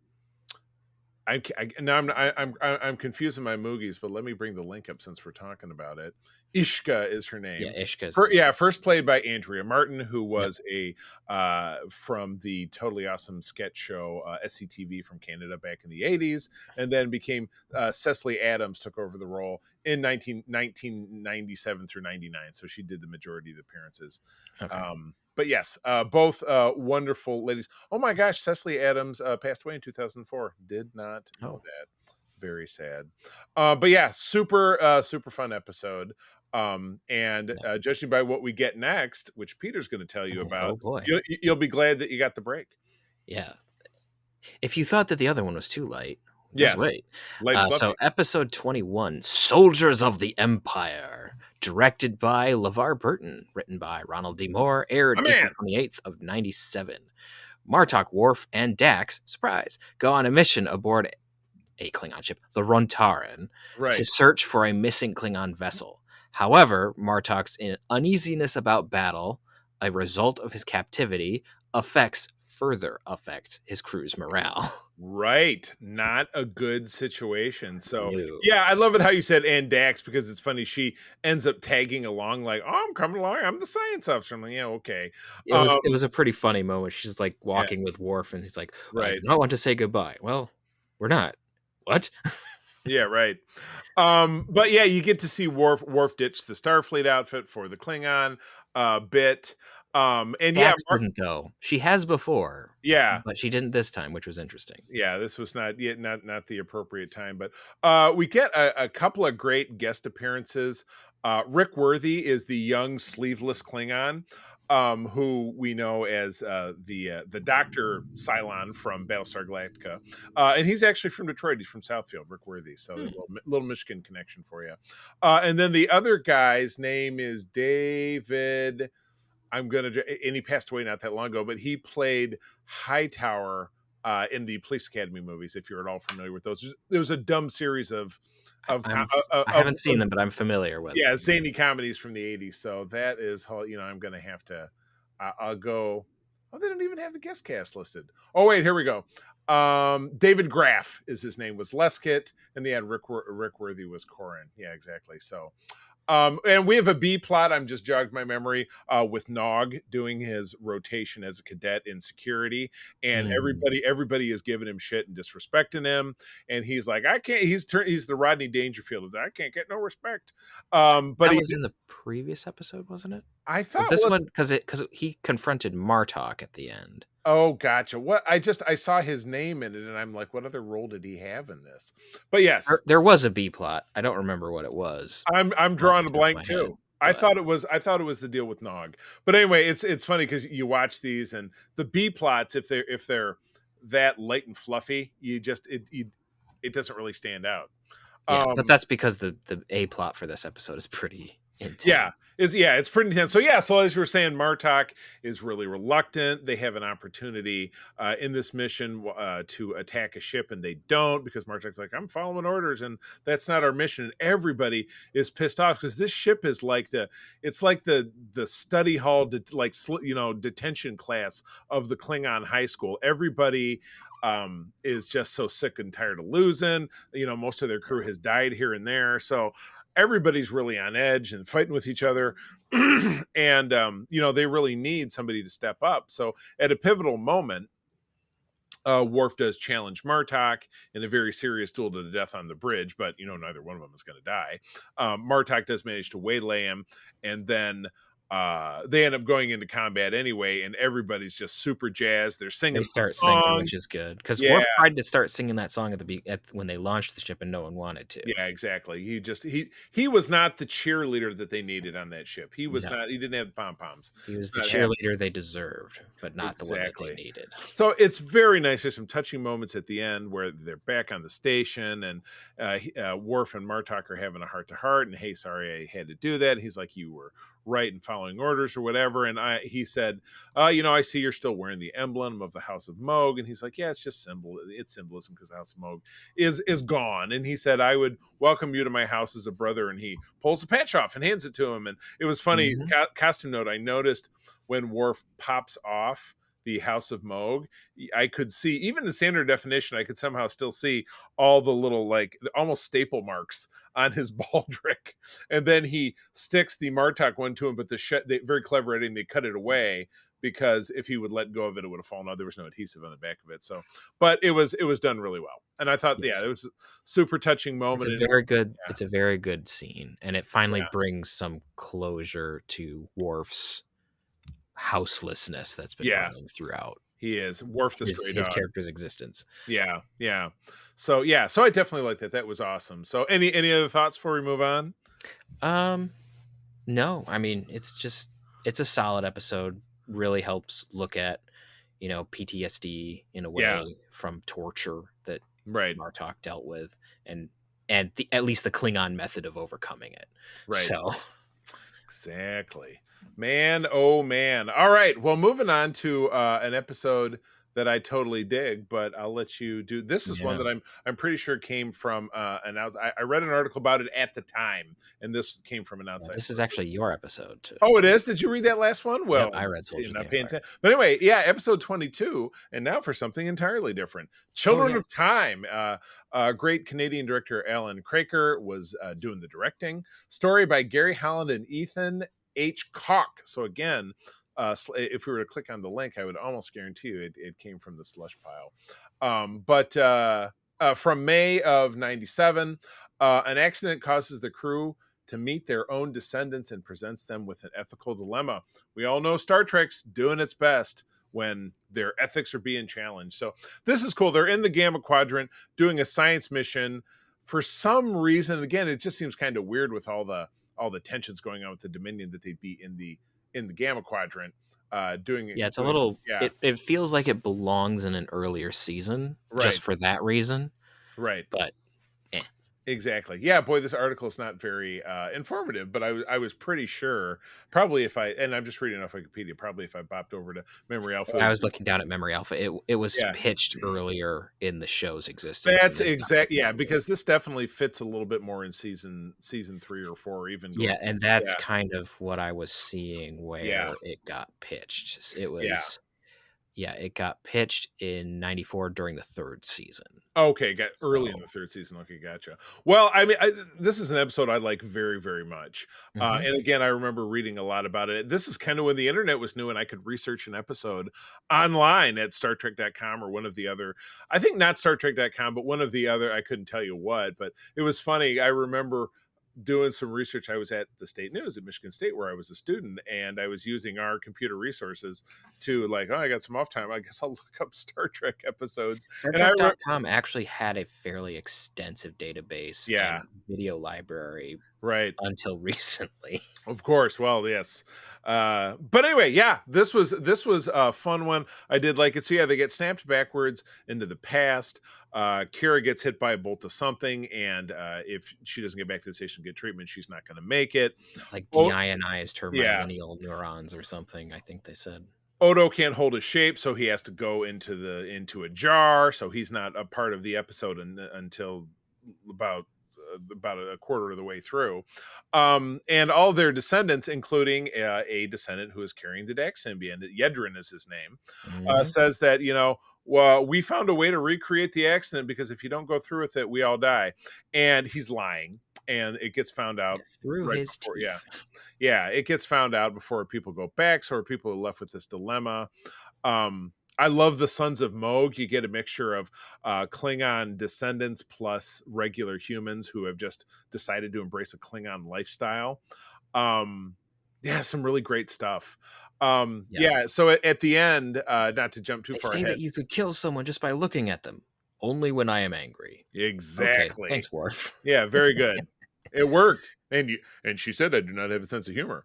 confusing my Moogies, but let me bring the link up since we're talking about it. Ishka is her name. Yeah, Ishka. First played by Andrea Martin, who was from the totally awesome sketch show SCTV from Canada back in the 80s, and then became Cecily Adams took over the role in 1997 through 99. So she did the majority of the appearances. Okay. But yes, both wonderful ladies. Oh my gosh, Cecily Adams passed away in 2004. Did not know that. Very sad. But yeah, super fun episode. Judging by what we get next, which Peter's going to tell you about, you'll be glad that you got the break. Yeah. If you thought that the other one was too light, just wait. So episode 21, Soldiers of the Empire, directed by LeVar Burton, written by Ronald D. Moore, aired April 28th of 97. Martok, Worf, and Dax, surprise, go on a mission aboard a Klingon ship, the Rontaran, to search for a missing Klingon vessel. However, Martok's uneasiness about battle, a result of his captivity, further affects his crew's morale. Right. Not a good situation. So, No. yeah, I love it how you said and Dax, because it's funny. She ends up tagging along like, oh, I'm coming along. I'm the science officer. I'm like, yeah, okay. It was a pretty funny moment. She's like Yeah, walking with Worf, and he's like, "I do right. not want to say goodbye." Well, we're not. What? Yeah, right. But yeah, you get to see Worf ditch the Starfleet outfit for the Klingon bit. And yeah, Dax didn't though. She has before, yeah. but she didn't this time, which was interesting. Yeah, this was not yet not the appropriate time, but we get a couple of great guest appearances. Rick Worthy is the young sleeveless Klingon, who we know as the Doctor Cylon from Battlestar Galactica, and he's actually from Detroit. He's from Southfield, Rick Worthy. So a little Michigan connection for you. And then the other guy's name is David. And he passed away not that long ago, but he played Hightower in the Police Academy movies. If you're at all familiar with those, there was a dumb series of I haven't seen them, but I'm familiar with. Yeah, zany comedies from the '80s. So that is how I'm going to have to. I'll go. Oh, they don't even have the guest cast listed. Oh wait, here we go. David Graff is his name, was Leskett, and they had Rick Worthy was Corin. Yeah, exactly. So. And we have a B plot. I'm just jogged my memory with Nog doing his rotation as a cadet in security, and everybody is giving him shit and disrespecting him, and he's like, I can't. He's the Rodney Dangerfield of that. I can't get no respect. But that was in the previous episode, wasn't it? I thought this one because he confronted Martok at the end. Oh, gotcha. What I saw his name in it, and I'm like, what other role did he have in this? But yes, there was a B plot. I don't remember what it was. I'm drawing a blank too. I thought it was the deal with Nog. But anyway, it's funny because you watch these and the B plots, if they're that light and fluffy, it doesn't really stand out. Yeah, but that's because the A plot for this episode is pretty intense. It's pretty intense. So as you were saying, Martok is really reluctant. They have an opportunity in this mission to attack a ship, and they don't, because Martok's like, I'm following orders, and that's not our mission. And everybody is pissed off because this ship is like the study hall, detention class of the Klingon high school. Everybody is just so sick and tired of losing. Most of their crew has died here and there, so everybody's really on edge and fighting with each other. And they really need somebody to step up. So at a pivotal moment, Worf does challenge Martok in a very serious duel to the death on the bridge, but neither one of them is going to die. Martok does manage to waylay him, and then they end up going into combat anyway, and everybody's just super jazzed. They start singing, which is good, because Worf tried to start singing that song when they launched the ship, and no one wanted to. Yeah, exactly. He was not the cheerleader that they needed on that ship. He was not. He didn't have pom poms. He was the cheerleader they deserved, but not the one that they needed. So it's very nice. There's some touching moments at the end where they're back on the station, and Worf and Martok are having a heart to heart, and hey, sorry I had to do that. And he's like, you were right in following orders or whatever. And he said, I see you're still wearing the emblem of the House of Moog. And he's like, yeah, it's just symbolism, because the House of Moog is gone. And he said, I would welcome you to my house as a brother. And he pulls the patch off and hands it to him. And it was funny. Costume note, I noticed when Worf pops off the House of Moog, I could see, even the standard definition, I could somehow still see all the little, like, almost staple marks on his baldric. And then he sticks the Martok one to him, but they very clever editing, they cut it away, because if he would let go of it, it would have fallen out. There was no adhesive on the back of it. So, but it was done really well. And I thought, it was a super touching moment. It's a very good scene. And it finally brings some closure to Worf's houselessness that's been running throughout. He is Worf the stray dog. His character's existence. Yeah. So I definitely like that. That was awesome. So any other thoughts before we move on? No. I mean, it's a solid episode. Really helps look at, PTSD in a way from torture that Martok dealt with, and at least the Klingon method of overcoming it. Right. So exactly. Man, oh man. All right. Well, moving on to an episode that I totally dig, but I'll let you do. This is one Yeah. that I'm pretty sure came from I read an article about it at the time, and this came from an Yeah, outside this is source. actually your episode too. Oh, it is. Did you read that last one? Yep, Well, I read see, Soldiers not of the paying Empire. attention. But anyway, yeah, episode 22, and now for something entirely different. Oh, Children yes. of Time. Great Canadian director Alan Craker was doing the directing. Story by Gary Holland and Ethan H. Koch. So again, if we were to click on the link, I would almost guarantee you it came from the slush pile. But from May of '97, an accident causes the crew to meet their own descendants and presents them with an ethical dilemma. We all know Star Trek's doing its best when their ethics are being challenged. So this is cool. They're in the Gamma Quadrant doing a science mission. For some reason, again, it just seems kind of weird with all the tensions going on with the Dominion that they'd be in the Gamma Quadrant doing it. Yeah, it's a little. Yeah, It feels like it belongs in an earlier season, right, just for that reason. right. But Exactly. Yeah, boy, this article is not very informative, but I was pretty sure probably and I'm just reading off Wikipedia, probably if I bopped over to Memory Alpha. I was looking down at Memory Alpha. It was Yeah. pitched earlier in the show's existence. That's and then exact. got Yeah, forward. because this definitely fits a little bit more in season 3 or 4, even. Yeah, and that's Yeah. kind of what I was seeing where Yeah. it got pitched. It was. Yeah. Yeah, it got pitched in '94 during the third season. Okay, got early in the third season. Okay, gotcha. Well, I mean, this is an episode I like very, very much. And again, I remember reading a lot about it. This is kind of when the internet was new and I could research an episode online at StarTrek.com or one of the other, I think not StarTrek.com, but one of the other, I couldn't tell you what, but it was funny. I remember doing some research. I was at the State News at Michigan State where I was a student, and I was using our computer resources to I got some off time. I guess I'll look up Star Trek episodes. StarTrek.com actually had a fairly extensive database Yeah. and video library Right. until recently. Of course. Well, yes. But anyway, yeah, this was a fun one. I did like it. So yeah, they get snapped backwards into the past. Kira gets hit by a bolt of something, and if she doesn't get back to the station to get treatment, she's not going to make it. Like deionized her Yeah. millennial neurons or something, I think they said. Odo can't hold his shape, so he has to go into a jar. So he's not a part of the episode until about a quarter of the way through. And all their descendants, including a descendant who is carrying the Dax symbiont, Yedrin is his name, says that, well, we found a way to recreate the accident because if you don't go through with it, we all die. And he's lying. And it gets found out through right his before, teeth. Yeah, it gets found out before people go back. So people are left with this dilemma. I love the Sons of Moog. You get a mixture of Klingon descendants plus regular humans who have just decided to embrace a Klingon lifestyle. Yeah, some really great stuff. Yeah, so at the end, not to jump too far say ahead. that you could kill someone just by looking at them. Only when I am angry. Exactly. Okay, thanks, Worf. Yeah, very good. It worked. And she said I do not have a sense of humor.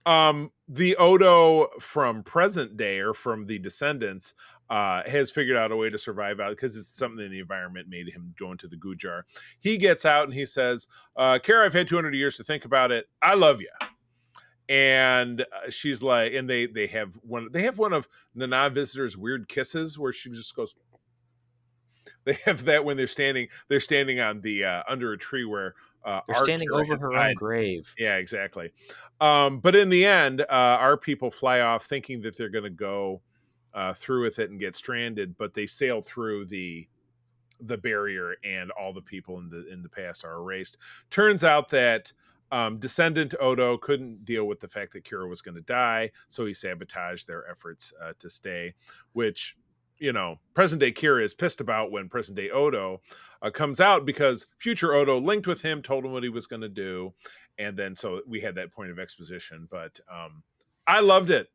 The Odo from present day or from the descendants has figured out a way to survive out because it's something in the environment made him go into the goo jar. He gets out and he says, Kara, I've had 200 years to think about it. I love you. And she's like, and they have one of Nana Visitor's weird kisses where she just goes. They have that when they're standing on the under a tree where they're standing over her own grave. Yeah, exactly. But in the end, our people fly off thinking that they're going to go through with it and get stranded, but they sail through the barrier, and all the people in the past are erased. Turns out that descendant Odo couldn't deal with the fact that Kira was going to die, so he sabotaged their efforts to stay, which. Present day Kira is pissed about when present day Odo comes out because future Odo linked with him, told him what he was going to do. And then so we had that point of exposition. But I loved it.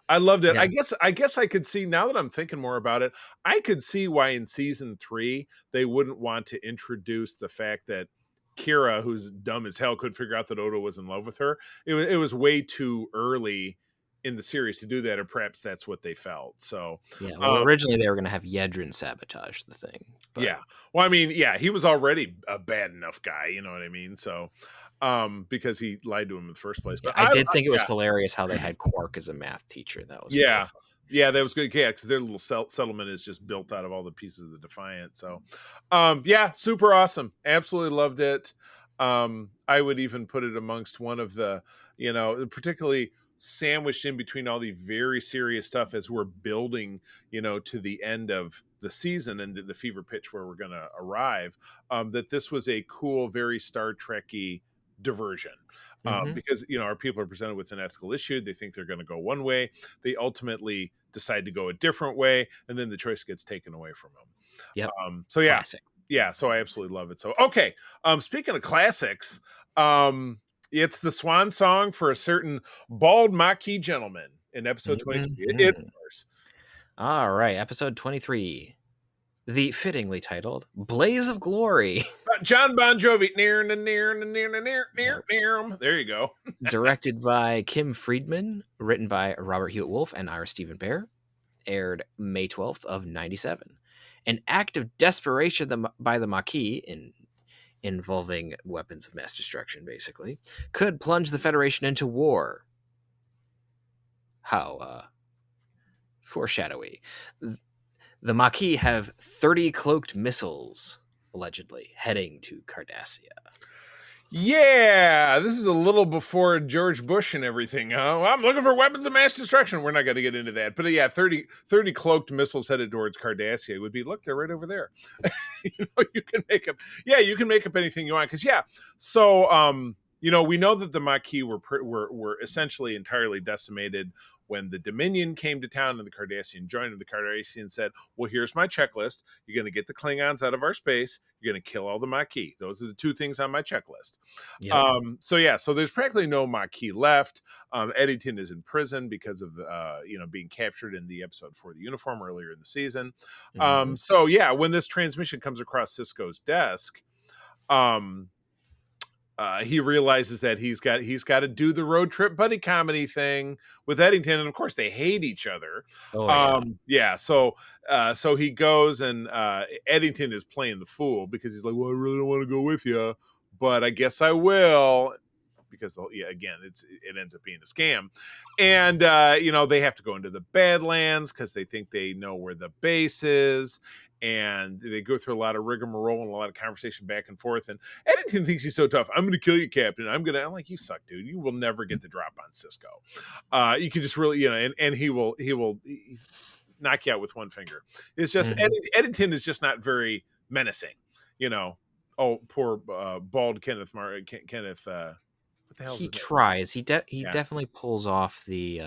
Yeah. I guess I could see, now that I'm thinking more about it, I could see why in season 3 they wouldn't want to introduce the fact that Kira, who's dumb as hell, could figure out that Odo was in love with her. It was way too early in the series to do that, or perhaps that's what they felt. So yeah, well, originally they were going to have Yedrin sabotage the thing. But. Yeah, well, I mean, yeah, he was already a bad enough guy, you know what I mean? So because he lied to him in the first place. But I did think it was hilarious how they had Quark as a math teacher. That was yeah. Yeah, that was good. Yeah, because their little settlement is just built out of all the pieces of the Defiant. So, yeah, super awesome. Absolutely loved it. I would even put it amongst one of the, particularly sandwiched in between all the very serious stuff as we're building, to the end of the season and the fever pitch where we're going to arrive. That this was a cool, very Star Trek-y diversion. Because our people are presented with an ethical issue. They think they're going to go one way. They ultimately decide to go a different way, and then the choice gets taken away from them. Yep. So yeah, Classic. yeah. So I absolutely love it. So okay. Speaking of classics, it's the swan song for a certain bald Maquis gentleman in episode 23. It was. All right, episode 23. The fittingly titled Blaze of Glory. John Bon Jovi. Near. There you go. Directed by Kim Friedman, written by Robert Hewitt Wolf and Ira Stephen Bear. Aired May 12th of 97. An act of desperation by the Maquis, involving weapons of mass destruction, basically, could plunge the Federation into war. How foreshadowy. The Maquis have 30 cloaked missiles, allegedly, heading to Cardassia. Yeah, this is a little before George Bush and everything. Well, I'm looking for weapons of mass destruction. We're not going to get into that. But yeah, 30 cloaked missiles headed towards Cardassia would be, look, they're right over there. You can make up. Yeah, you can make up anything you want. Because, yeah, so, we know that the Maquis were essentially entirely decimated when the Dominion came to town and the Cardassian joined, and the Cardassian said, well, here's my checklist. You're going to get the Klingons out of our space. You're going to kill all the Maquis. Those are the two things on my checklist. Yep. So there's practically no Maquis left. Eddington is in prison because of, being captured in the episode for the uniform earlier in the season. So yeah, when this transmission comes across Sisko's desk, he realizes that he's got to do the road trip buddy comedy thing with Eddington, and of course they hate each other. So he goes, and Eddington is playing the fool because he's like, well, I really don't want to go with you, but I guess I will, because again, it ends up being a scam. And they have to go into the Badlands because they think they know where the base is. And they go through a lot of rigmarole and a lot of conversation back and forth. And Eddington thinks he's so tough. I'm going to kill you, Captain. I'm like, you suck, dude. You will never get the drop on Sisko. You can just really, and he will knock you out with one finger. It's just Eddington is just not very menacing. Oh, poor bald Kenneth. What the hell? He tries. He definitely pulls off the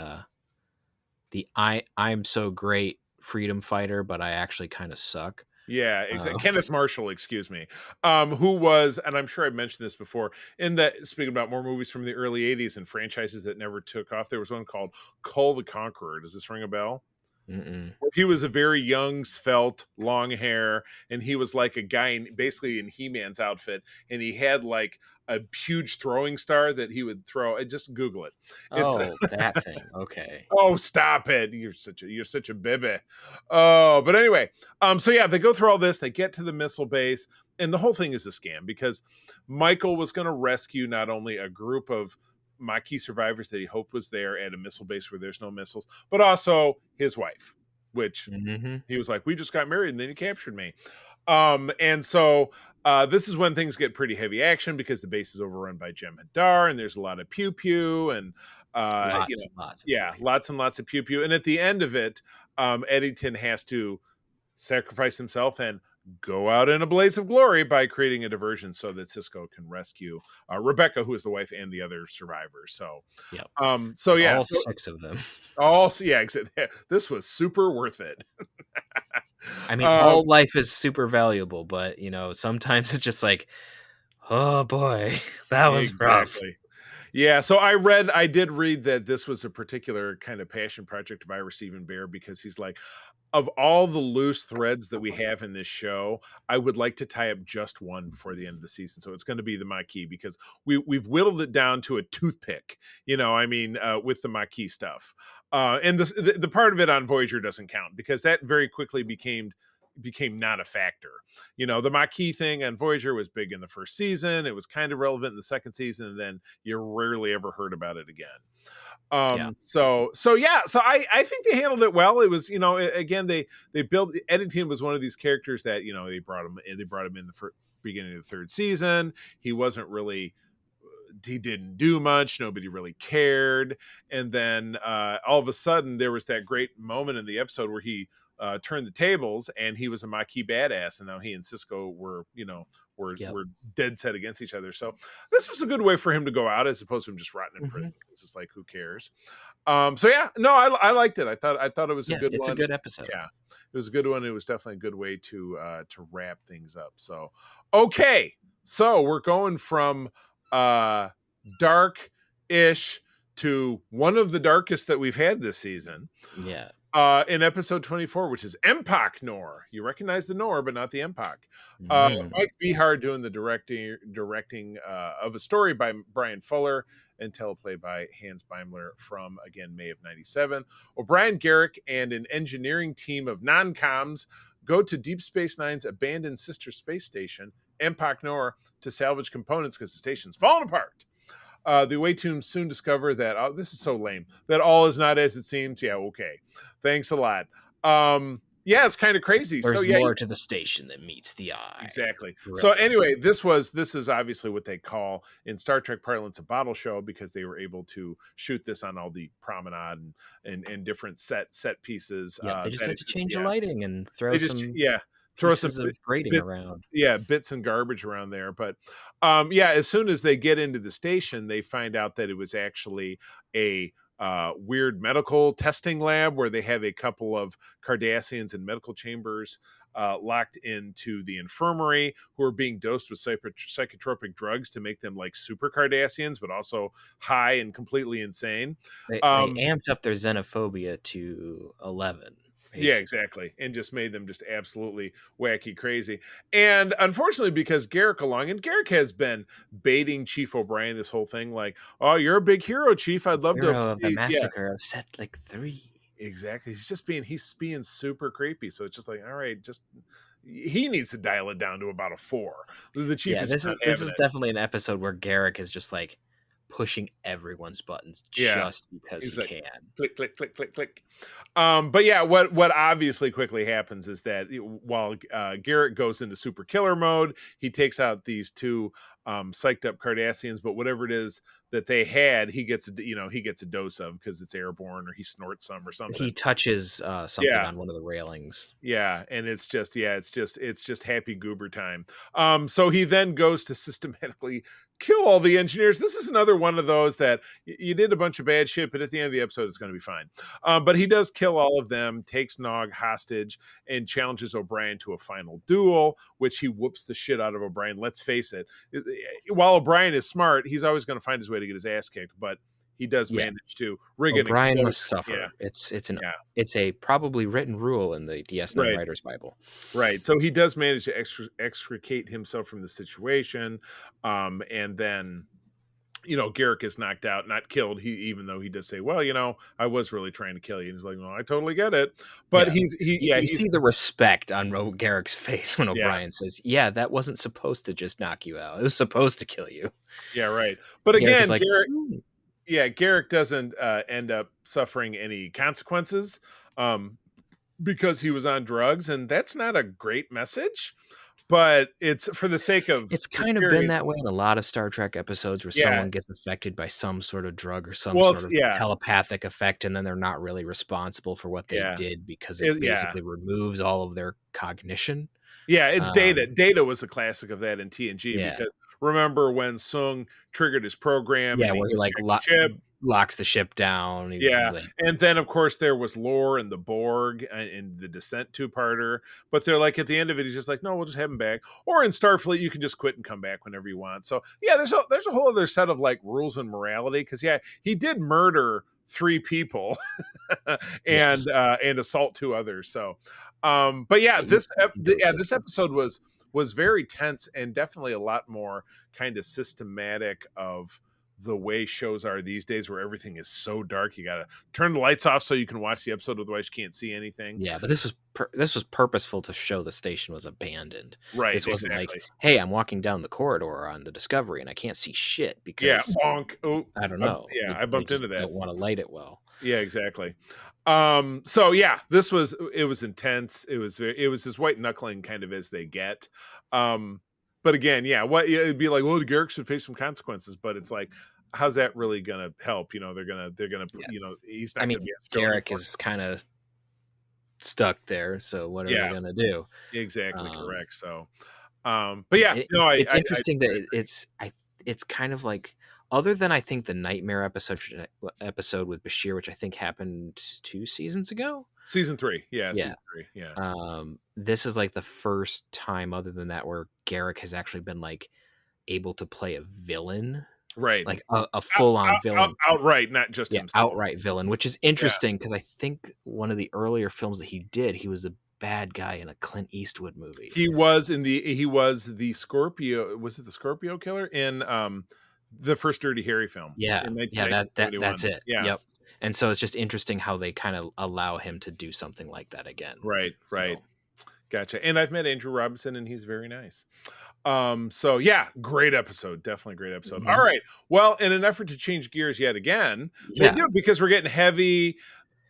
I'm so great freedom fighter, but I actually kind of suck. Yeah, exactly. Kenneth Marshall, excuse me, who was, and I'm sure I've mentioned this before, speaking about more movies from the early 80s and franchises that never took off, there was one called Kull the Conqueror. Does this ring a bell? He was a very young, svelte, long hair, and he was like a guy basically in He-Man's outfit, and he had like a huge throwing star that he would throw. Just Google it. That thing. Okay. Oh, stop it! You're such a baby. Oh, but anyway, so yeah, they go through all this. They get to the missile base, and the whole thing is a scam because Michael was going to rescue not only a group of Maquis survivors that he hoped was there at a missile base where there's no missiles, but also his wife, which he was like, we just got married and then he captured me. And so this is when things get pretty heavy action because the base is overrun by Jem'Hadar and there's a lot of pew pew and lots and lots of pew pew. And at the end of it, Eddington has to sacrifice himself and go out in a blaze of glory by creating a diversion so that Sisko can rescue Rebecca, who is the wife, and the other survivors. So, all 6 of them. Exactly. This was super worth it. I mean, all life is super valuable, but sometimes it's just like, oh boy, that was rough. Yeah, so I did read that this was a particular kind of passion project of Ira Stephen Bear because he's like, of all the loose threads that we have in this show, I would like to tie up just one before the end of the season. So it's going to be the Maquis because we've whittled it down to a toothpick, with the Maquis stuff. And the part of it on Voyager doesn't count because that very quickly became became not a factor. The Maquis thing on Voyager was big in the first season. It was kind of relevant in the second season, and then you rarely ever heard about it again. So I think they handled it well. It was, again, they built, Eddington was one of these characters that, they brought him in the beginning of the third season. He didn't do much. Nobody really cared. And then all of a sudden there was that great moment in the episode where he turned the tables, and he was a Maquis badass, and now he and Cisco were dead set against each other. So this was a good way for him to go out, as opposed to him just rotting in prison. It's just like, who cares? I liked it. I thought it was a good one. It's a good episode. Yeah, it was a good one. It was definitely a good way to wrap things up. So okay, so we're going from dark-ish to one of the darkest that we've had this season. Yeah. In episode 24, which is Empok Nor. You recognize the Nor, but not the Empok. Mike Behar doing the directing of a story by Brian Fuller and teleplay by Hans Beimler from, again, May of 97. O'Brien Garrick and an engineering team of non-coms go to Deep Space Nine's abandoned sister space station, Empok Nor, to salvage components because the station's falling apart. The Waytoons soon discover that this is so lame, that all is not as it seems. Yeah, okay. Thanks a lot. It's kind of crazy. There's more to the station than meets the eye. Exactly. Brilliant. So anyway, this is obviously what they call in Star Trek parlance a bottle show, because they were able to shoot this on all the promenade and different set pieces. Yeah, they just had to change the lighting and throw some grating around. Yeah, bits and garbage around there. But as soon as they get into the station, they find out that it was actually a weird medical testing lab where they have a couple of Cardassians in medical chambers locked into the infirmary, who are being dosed with psychotropic drugs to make them like super Cardassians, but also high and completely insane. They amped up their xenophobia to 11. Basically. Yeah, exactly. And just made them just absolutely wacky crazy. And unfortunately, because Garrick has been baiting Chief O'Brien this whole thing, like, oh, you're a big hero, Chief. I'd love hero of the massacre of Set 3. Exactly. He's being super creepy. So it's just like, all right, he needs to dial it down to about a 4. The Chief this is definitely an episode where Garrick is just like pushing everyone's buttons just because he can. Click, click, click, click, click. What obviously quickly happens is that while Garrett goes into super killer mode, he takes out these two psyched up Cardassians, but whatever it is that they had, he gets a dose of because it's airborne, or he snorts some or something. He touches something on one of the railings. Yeah, and it's just happy goober time. So he then goes to systematically kill all the engineers. This is another one of those that you did a bunch of bad shit, but at the end of the episode, it's going to be fine. But he does kill all of them, takes Nog hostage, and challenges O'Brien to a final duel, which he whoops the shit out of O'Brien. Let's face it, while O'Brien is smart, he's always going to find his way to get his ass kicked, but he does manage to rig it. O'Brien must suffer. Yeah. It's a probably written rule in the DS9 Writer's Bible. Right. So he does manage to extricate himself from the situation. And then, Garrick is knocked out, not killed. Even though he does say, well, I was really trying to kill you. And he's like, well, I totally get it. But you see the respect on Garrick's face when O'Brien says, yeah, that wasn't supposed to just knock you out. It was supposed to kill you. Yeah. Right. But again, Garrick doesn't end up suffering any consequences because he was on drugs, and that's not a great message. But it's for the sake of... It's kind of been that way in a lot of Star Trek episodes where someone gets affected by some sort of drug or some sort of telepathic effect, and then they're not really responsible for what they did because it basically removes all of their cognition. Yeah, it's Data. Data was a classic of that in TNG because remember when Sung triggered his program? Yeah, where he locks the ship down. And then of course there was Lore and the Borg in the Descent 2-parter, but they're like at the end of it, he's just like, no, we'll just have him back. Or in Starfleet, you can just quit and come back whenever you want. So there's a whole other set of like rules and morality, because he did murder 3 people and assault 2 others. So, this episode was very tense and definitely a lot more kind of systematic of the way shows are these days, where everything is so dark. You gotta turn the lights off so you can watch the episode, otherwise you can't see anything. Yeah, but this was purposeful to show the station was abandoned. Right, This wasn't like, exactly. hey, I'm walking down the corridor on the Discovery and I can't see shit Yeah, because bonk. Oh, I don't know. yeah, I They bumped just into that. don't want to light it well. Yeah, exactly. So yeah, it was intense. It was as white knuckling kind of as they get. But again, yeah, it'd be like, well, Garrick should face some consequences, but it's like, how's that really gonna help? They're gonna put, Yeah. he's not I gonna mean, be a show Garrick anymore. is kind of stuck there, so what are Yeah. they gonna do? Exactly Um, correct. So but yeah, it's interesting that it's kind of like, other than I think the nightmare episode with Bashir, which I think happened 2 seasons ago. season 3. Yeah. Season 3. Yeah. This is like the first time other than that where Garrick has actually been like able to play a villain, Right. like a full-on villain. Outright, not just Yeah, himself. outright villain, which is interesting because I think one of the earlier films that he did, he was a bad guy in a Clint Eastwood movie. He was the Scorpio. Was it the Scorpio killer in the first Dirty Harry film? Yeah, in yeah, 1971. that's it. Yeah. Yep. And so it's just interesting how they kind of allow him to do something like that again. Right. So, Gotcha. And I've met Andrew Robinson, and he's very nice. So yeah, great episode. Definitely great episode. Mhm. All right. Well, in an effort to change gears yet again, yeah, they do, because we're getting heavy,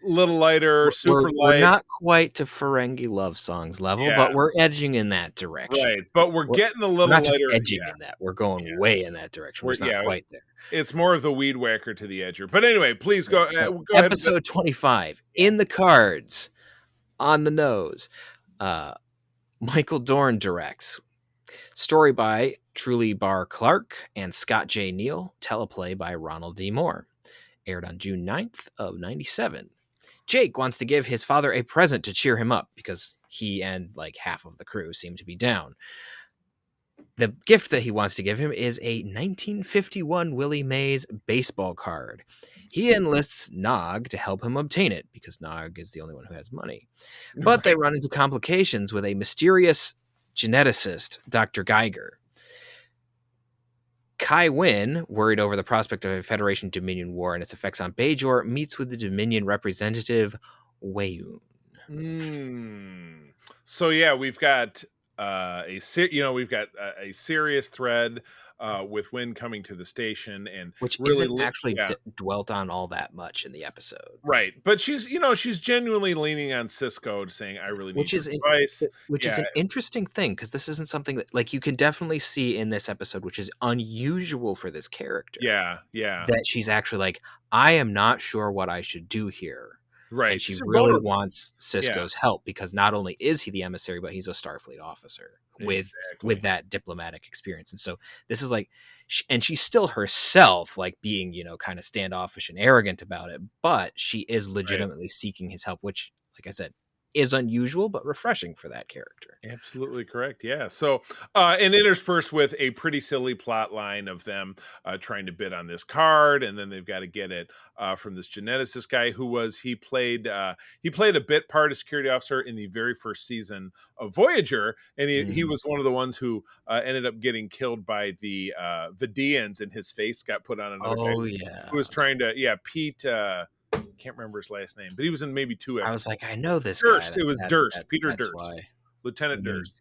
little lighter, super we're light. not quite to Ferengi love songs level, Yeah. but we're edging in that direction. Right. But we're getting a little We're not just lighter. edging in that. We're going way in that direction. We're just not quite there. It's more of the weed whacker to the edger. But anyway, please go ahead. Episode 25, in the cards, on the nose. Michael Dorn directs. Story by Truly Barr Clark and Scott J. Neal. Teleplay by Ronald D. Moore. Aired on June 9th of 97. Jake wants to give his father a present to cheer him up because he and like half of the crew seem to be down. The gift that he wants to give him is a 1951 Willie Mays baseball card. He enlists Nog to help him obtain it because Nog is the only one who has money. But they run into complications with a mysterious geneticist, Dr. Geiger. Kai Wynn, worried over the prospect of a Federation-Dominion war and its effects on Bajor, meets with the Dominion representative, Weyoun. So yeah, we've got a serious thread with Wynn coming to the station, and which really isn't actually dwelt on all that much in the episode, right? But she's genuinely leaning on Cisco, saying, "I really need your advice," which is an interesting thing because this isn't something that like you can definitely see in this episode, which is unusual for this character. Yeah, that she's actually like, I am not sure what I should do here. Right. And she really wants Cisco's help because not only is he the emissary, but he's a Starfleet officer with that diplomatic experience. And so this is like, and she's still herself, like being, kind of standoffish and arrogant about it, but she is legitimately seeking his help, which, like I said, is unusual but refreshing for that character. Absolutely correct. Yeah. So and interspersed with a pretty silly plot line of them trying to bid on this card, and then they've got to get it from this geneticist guy he played a bit part of security officer in the very first season of Voyager, and he was one of the ones who ended up getting killed by the Vidians, and his face got put on another guy who was trying to Pete can't remember his last name, but he was in maybe 2 episodes. I was like, I know this Durst. guy. It was Durst, Peter Durst. Why. Lieutenant Durst,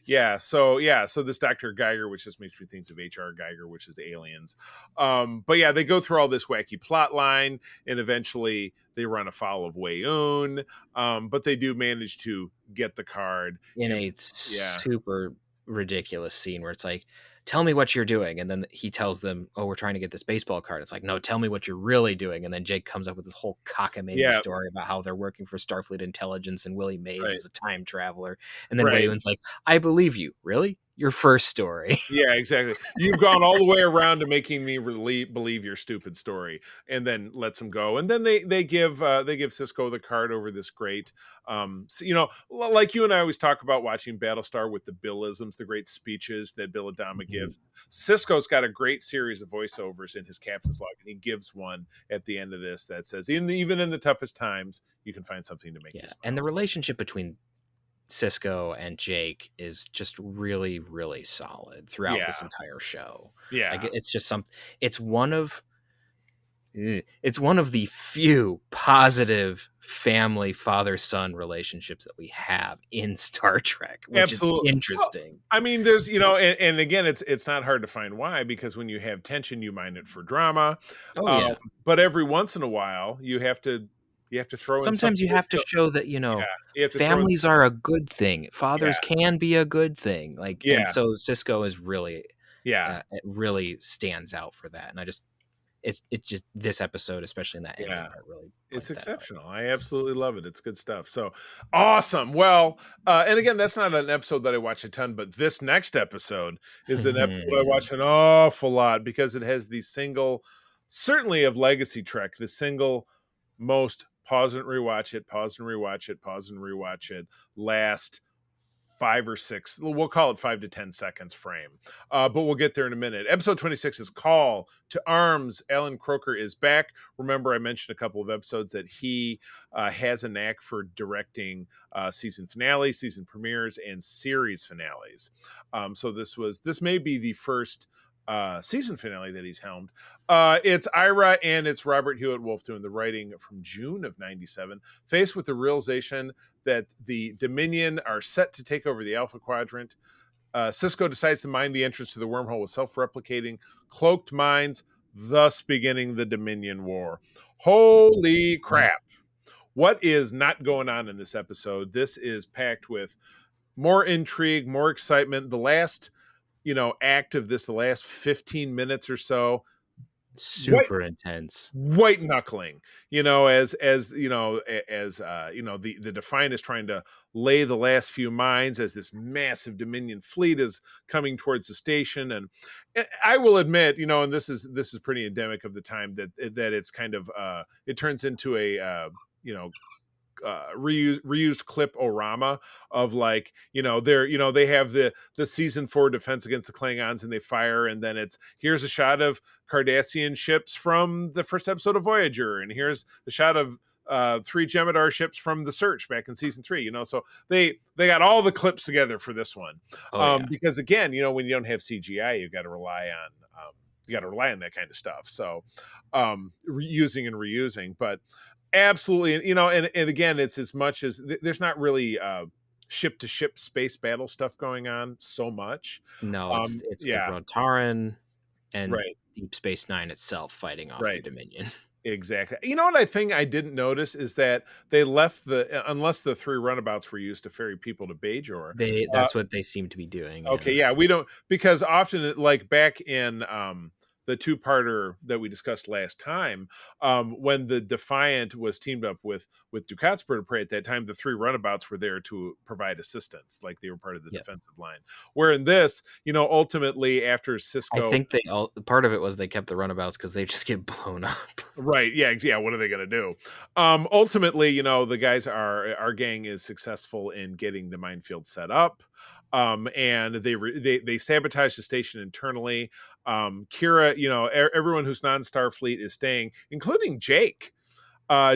yeah. So this Dr. Geiger, which just makes me think of HR Geiger, which is aliens. But yeah, they go through all this wacky plot line, and eventually they run afoul of Weyoun. But they do manage to get the card in a super ridiculous scene where it's like, tell me what you're doing, and then he tells them, oh, we're trying to get this baseball card. It's like, no, tell me what you're really doing. And then Jake comes up with this whole cockamamie story about how they're working for Starfleet Intelligence and Willie Mays is a time traveler. And then Weyoun's like, I believe you. Really? Your first story. Yeah, exactly. You've gone all the way around to making me believe your stupid story, and then lets him go. And then they give Cisco the card over this great, like you and I always talk about watching Battlestar with the Billisms, the great speeches that Bill Adama gives. Cisco's got a great series of voiceovers in his captain's log, and he gives one at the end of this that says, even in the toughest times, you can find something to make you smile. And the relationship between Cisco and Jake is just really, really solid throughout this Yeah. entire show. Yeah. Like it's just it's one of the few positive family father-son relationships that we have in Star Trek, which Absolutely. is interesting. I mean, there's, and again, it's not hard to find why, because when you have tension, you mine it for drama. Oh yeah. But every once in a while, you have to throw in Sometimes something you have to that show that, you have to throw in, families are a good thing. Fathers yeah, can be a good thing. Like, and yeah, so Cisco is really, yeah, it really stands out for that. And it's just this episode, especially in that ending yeah. part, really It's points that out. exceptional. I absolutely love it. It's good stuff. So awesome. Well, and again, that's not an episode that I watch a ton, but this next episode is an episode I watch an awful lot because it has the single, certainly of Legacy Trek, the single most pause and rewatch it, pause and rewatch it, pause and rewatch it, last 5 or 6, we'll call it 5 to 10 seconds frame, but we'll get there in a minute. Episode 26 is Call to Arms. Alan Croker is back. Remember, I mentioned a couple of episodes that he has a knack for directing season finales, season premieres, and series finales. So this may be the first season finale that he's helmed. It's Ira and it's Robert Hewitt Wolf doing the writing from June of 97, faced with the realization that the Dominion are set to take over the Alpha Quadrant. Cisco decides to mine the entrance to the wormhole with self-replicating cloaked mines, thus beginning the Dominion War. Holy crap. What is not going on in this episode? This is packed with more intrigue, more excitement. The last act of this, the last 15 minutes or so, Super intense, white knuckling, as the Defiant is trying to lay the last few mines as this massive Dominion fleet is coming towards the station. And I will admit, and this is pretty endemic of the time, that it's kind of it turns into a reused clip orama of, like, they have the season 4 defense against the Klingons and they fire, and then here's a shot of Cardassian ships from the first episode of Voyager, and here's the shot of 3 Jem'Hadar ships from the Search back in season 3. So they got all the clips together for this one. Because again, when you don't have CGI, you got to rely on that kind of stuff. So reusing and reusing, but absolutely, and again, it's as much as there's not really ship to ship space battle stuff going on so much. No, it's the Rotaran and right. Deep Space Nine itself fighting off the Dominion. Exactly. What I think I didn't notice is that they left unless the 3 runabouts were used to ferry people to Bajor. That's what they seem to be doing. Okay, yeah, we don't, because often, like back in the 2-parter that we discussed last time, when the Defiant was teamed up with Ducat's Bird of Prey at that time, the 3 runabouts were there to provide assistance, like they were part of the defensive line. Where in this, ultimately after Cisco, I think part of it was they kept the runabouts because they just get blown up. Right? Yeah. What are they going to do? Ultimately, the guys our gang is successful in getting the minefield set up. And they sabotage the station internally. Kira, everyone who's non-Starfleet is staying, including Jake.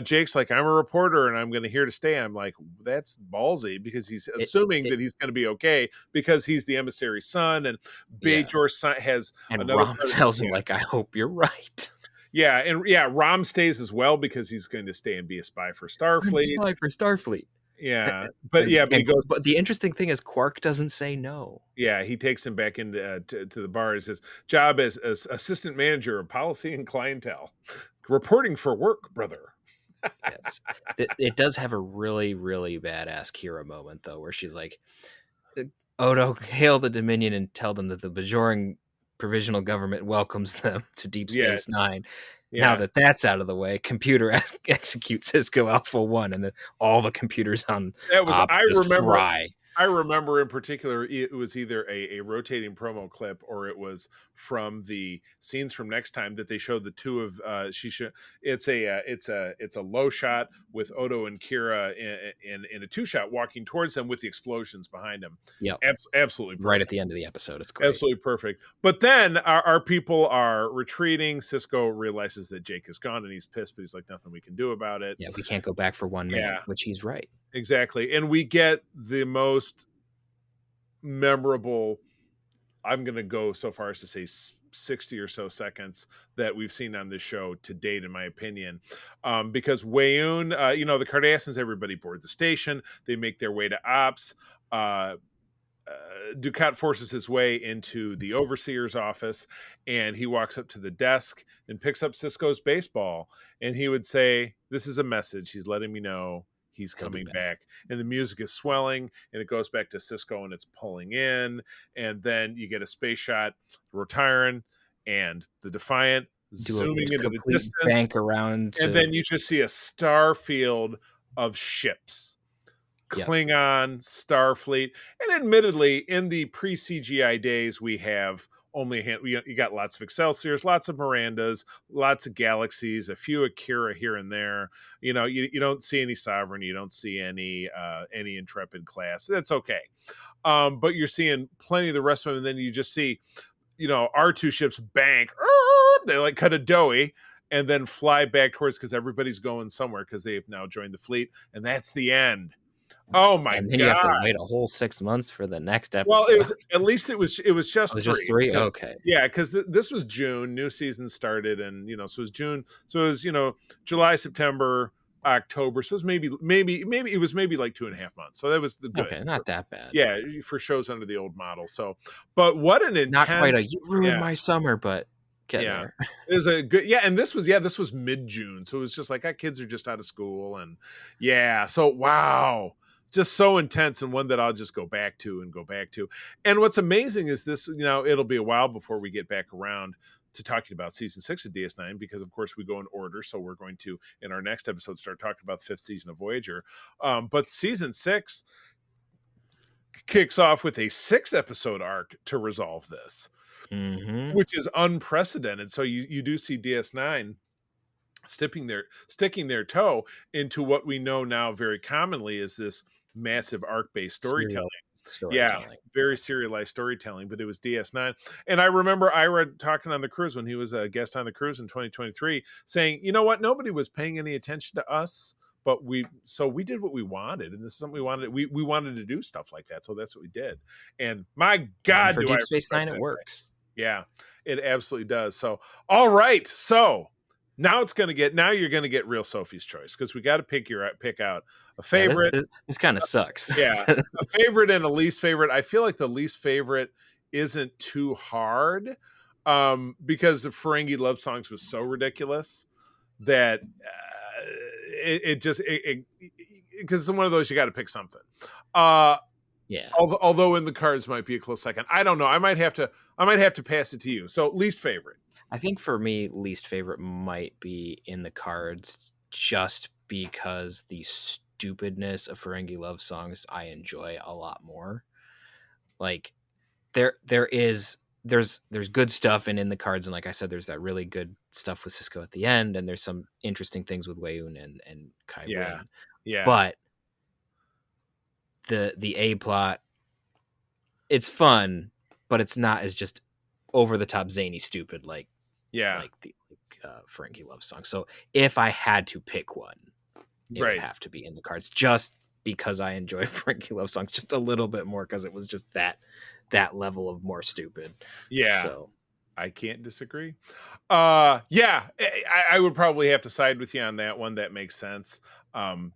Jake's like, I'm a reporter and I'm going to here to stay. I'm like, that's ballsy, because he's assuming that he's going to be okay because he's the emissary's son, and Bajor's son has another. Rom tells him, like, I hope you're right. Yeah, and Rom stays as well because he's going to stay and be a spy for Starfleet. Yeah, but he goes. But the interesting thing is, Quark doesn't say no. Yeah, he takes him back into to the bar as his job as assistant manager of policy and clientele, reporting for work, brother. Yes, it does have a really, really badass Kira moment though, where she's like, "Odo, hail the Dominion and tell them that the Bajoran provisional government welcomes them to Deep Space Nine." Yeah. Now that that's out of the way, computer executes Cisco Alpha 1, and then all the computers on fry. I remember in particular, it was either a rotating promo clip or it was from the scenes from Next Time that they showed the two of it's a low shot with Odo and Kira in a 2-shot walking towards them with the explosions behind them. Yeah, absolutely perfect. Right at the end of the episode. It's great. Absolutely perfect. But then our people are retreating. Cisco realizes that Jake is gone and he's pissed, but he's like, nothing we can do about it. Yeah, we can't go back for one man, which he's right. exactly. And we get the most memorable, I'm going to go so far as to say 60 or so seconds that we've seen on this show to date, in my opinion. Because Wayoon, the Cardassians, everybody board the station. They make their way to ops. Ducat forces his way into the overseer's office, and he walks up to the desk and picks up Cisco's baseball. And he would say, "This is a message. He's letting me know he's He'll be coming back." back." And the music is swelling, and it goes back to Cisco, and it's pulling in. And then you get a space shot retiring, and the Defiant Do a zooming into the complete distance. bank around And to then you just see a star field of ships. Yep. Klingon, Starfleet, and admittedly, in the pre-CGI days, we have only you got lots of Excelsiors, lots of Mirandas, lots of Galaxies, a few Akira here and there. You don't see any Sovereign, you don't see any Intrepid class. That's okay, but you're seeing plenty of the rest of them, and then you just see, R2 ships bank. They like cut a doughy and then fly back towards, because everybody's going somewhere because they've now joined the fleet, and that's the end. Oh my and then god! you have to wait a whole 6 months for the next episode. Well, it was just Oh, three. just 3? Okay. Yeah, because this was June. New season started, and so it was June. So it was July, September, October. So it was maybe it was maybe like 2.5 months. So that was the good. Okay, not that bad. Yeah, for shows under the old model. So, but what an intense! Not quite you ruined my summer, but getting there. It was a good, and this was mid-June, so it was just like our kids are just out of school, and so wow, just so intense, and one that I'll just go back to. And what's amazing is this, it'll be a while before we get back around to talking about season 6 of DS9, because of course we go in order. So we're going to, in our next episode, start talking about the 5th season of Voyager. But season 6 kicks off with a 6-episode arc to resolve this. Mm-hmm. Which is unprecedented. So you do see DS9 sticking their toe into what we know now very commonly is this massive arc-based storytelling. Yeah, very serialized storytelling, but it was DS9. And I remember Ira talking on the cruise when he was a guest on the cruise in 2023, saying, you know what, nobody was paying any attention to us, but we did what we wanted, and this is something we wanted. We wanted to do stuff like that, so that's what we did. And my God, for Deep Space Nine, it works. Yeah, it absolutely does. So, all right. So now you're going to get real Sophie's choice, because we got to pick out a favorite. This kind of sucks. Yeah, a favorite and a least favorite. I feel like the least favorite isn't too hard, because the Ferengi love songs was so ridiculous that because it's one of those you got to pick something. Yeah. Although in the cards might be a close second. I don't know. I might have to pass it to you. So least favorite. I think for me, least favorite might be in the cards, just because the stupidness of Ferengi love songs I enjoy a lot more. Like there's good stuff in the cards, and like I said, there's that really good stuff with Cisco at the end, and there's some interesting things with Wayoon and Kai Wing. Yeah. But the A plot, it's fun, but it's not as just over the top zany stupid like the Ferengi love song. So if I had to pick one, it would have to be in the cards, just because I enjoy Ferengi love songs just a little bit more, because it was just that level of more stupid. Yeah. So I can't disagree. I would probably have to side with you on that one. That makes sense.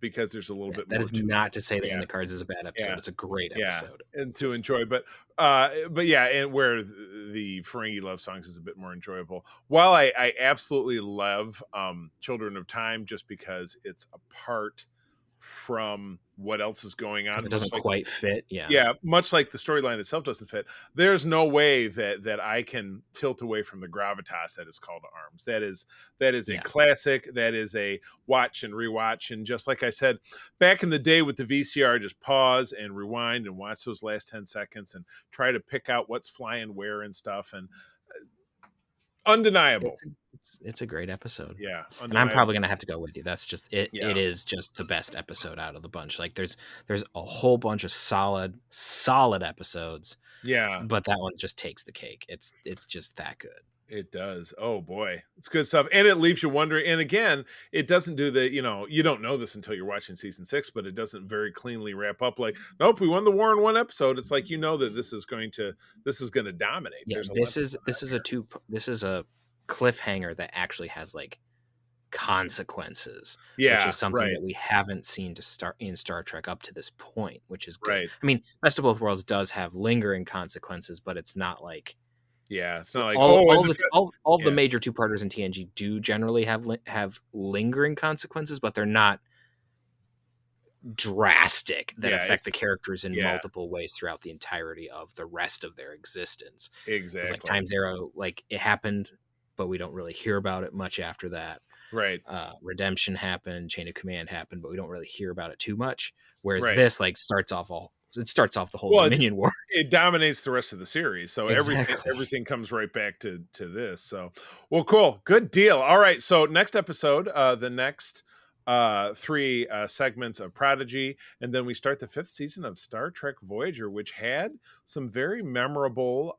Because there's a little bit more. That is not to say that In the Cards is a bad episode. It's a great episode. And to enjoy, but and where the Ferengi love songs is a bit more enjoyable. While I absolutely love Children of Time, just because it's apart from what else is going on. It doesn't quite fit. Yeah, much like the storyline itself doesn't fit. There's no way that I can tilt away from the gravitas that is Call to Arms. That is a classic. That is a watch and rewatch. And just like I said, back in the day with the VCR, just pause and rewind and watch those last 10 seconds and try to pick out what's flying where and stuff. And undeniable. It's a great episode. Yeah. Undeniable. And I'm probably going to have to go with you. That's just it. Yeah. It is just the best episode out of the bunch. Like there's a whole bunch of solid episodes. Yeah. But that one just takes the cake. It's just that good. It does. Oh boy, it's good stuff, and it leaves you wondering. And again, it doesn't do the you don't know this until you're watching season 6, but it doesn't very cleanly wrap up. Like, nope, we won the war in one episode. It's like that this is going to dominate. Yeah, There's a lot this is a cliffhanger that actually has like consequences, which yeah, is something right, that we haven't seen in Star Trek up to this point, which is good. right. I mean, Best of Both Worlds does have lingering consequences, but it's not like Yeah, it's not like all and the all of the yeah, major two-parters in TNG do generally have lingering consequences, but they're not drastic that yeah, affect it's the characters in yeah, multiple ways throughout the entirety of the rest of their existence. Because like exactly, Time Zero, like it happened, but we don't really hear about it much after that. right, Redemption happened, Chain of Command happened, but we don't really hear about it too much. Whereas right. this like starts off the whole Well, Dominion War. it dominates the rest of the series, so everything Exactly. everything comes right back to this. So, well, cool, good deal. All right, so next episode, the next 3 segments of Prodigy, and then we start the 5th season of Star Trek Voyager, which had some very memorable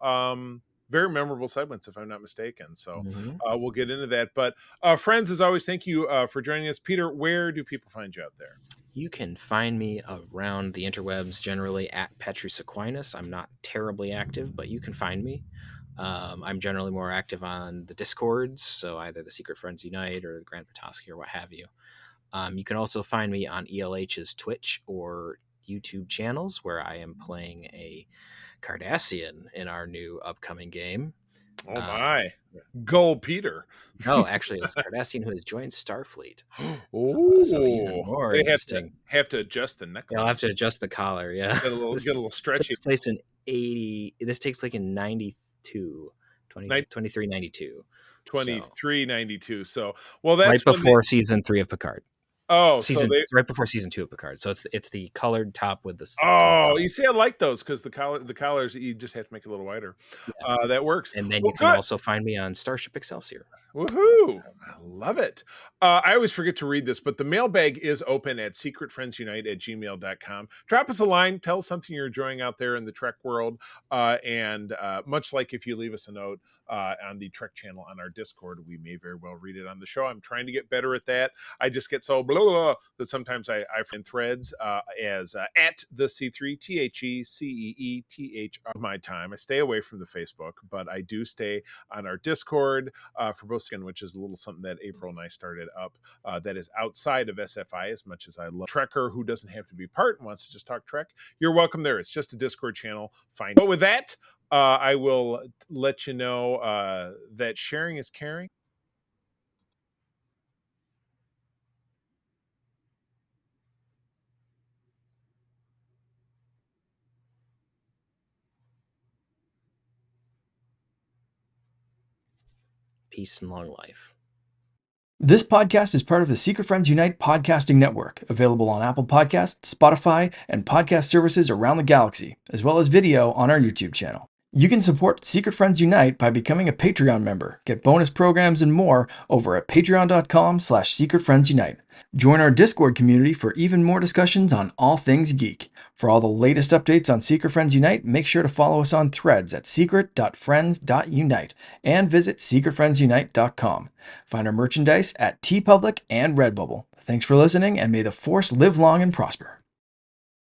segments, if I'm not mistaken. So Mhm. we'll get into that. But friends, as always, thank you for joining us. Peter, where do people find you out there? You can find me around the interwebs generally at Petrus Aquinas. I'm not terribly active, but you can find me. I'm generally more active on the Discords, so either the Secret Friends Unite or the Grand Petoskey or what have you. You can also find me on ELH's Twitch or YouTube channels, where I am playing a Cardassian in our new upcoming game. Oh Um, my, go Peter! no, actually, it's a Cardassian who has joined Starfleet. So even Oh, more they interesting. have to adjust the You'll neckline. have to adjust the collar. Yeah, Get a little this get a little stretchy. takes place in 80. This takes place in 92, 2392. So 2392. So, well, right that's when they. before season 3 of Picard. Oh, so they. It's right before season 2 of Picard. So it's the colored top with the small Oh, collar. you see, I like those because the collars you just have to make it a little wider. Yeah. That works. And then Well, you can good. also find me on Starship Excelsior. Woohoo! I love it. I always forget to read this, but the mailbag is open at secretfriendsunite@gmail.com. Drop us a line. Tell us something you're enjoying out there in the Trek world. And much like if you leave us a note on the Trek channel on our Discord, we may very well read it on the show. I'm trying to get better at that. I just get so blah, blah, blah that sometimes I find threads as at the C3 THECEETH my time. I stay away from the Facebook, but I do stay on our Discord for both skin, which is a little something that April and I started up that is outside of SFI. As much as I love Trekker who doesn't have to be part and wants to just talk Trek, you're welcome there. It's just a Discord channel. Fine. But with that, I will let you know that sharing is caring. Peace and long life. This podcast is part of the Secret Friends Unite podcasting network, available on Apple Podcasts, Spotify, and podcast services around the galaxy, as well as video on our YouTube channel. You can support Secret Friends Unite by becoming a Patreon member, get bonus programs and more over at patreon.com/secretfriendsunite. Join our Discord community for even more discussions on all things geek. For all the latest updates on Secret Friends Unite, make sure to follow us on threads at secret.friends.unite and visit secretfriendsunite.com. Find our merchandise at TeePublic and Redbubble. Thanks for listening, and may the Force live long and prosper.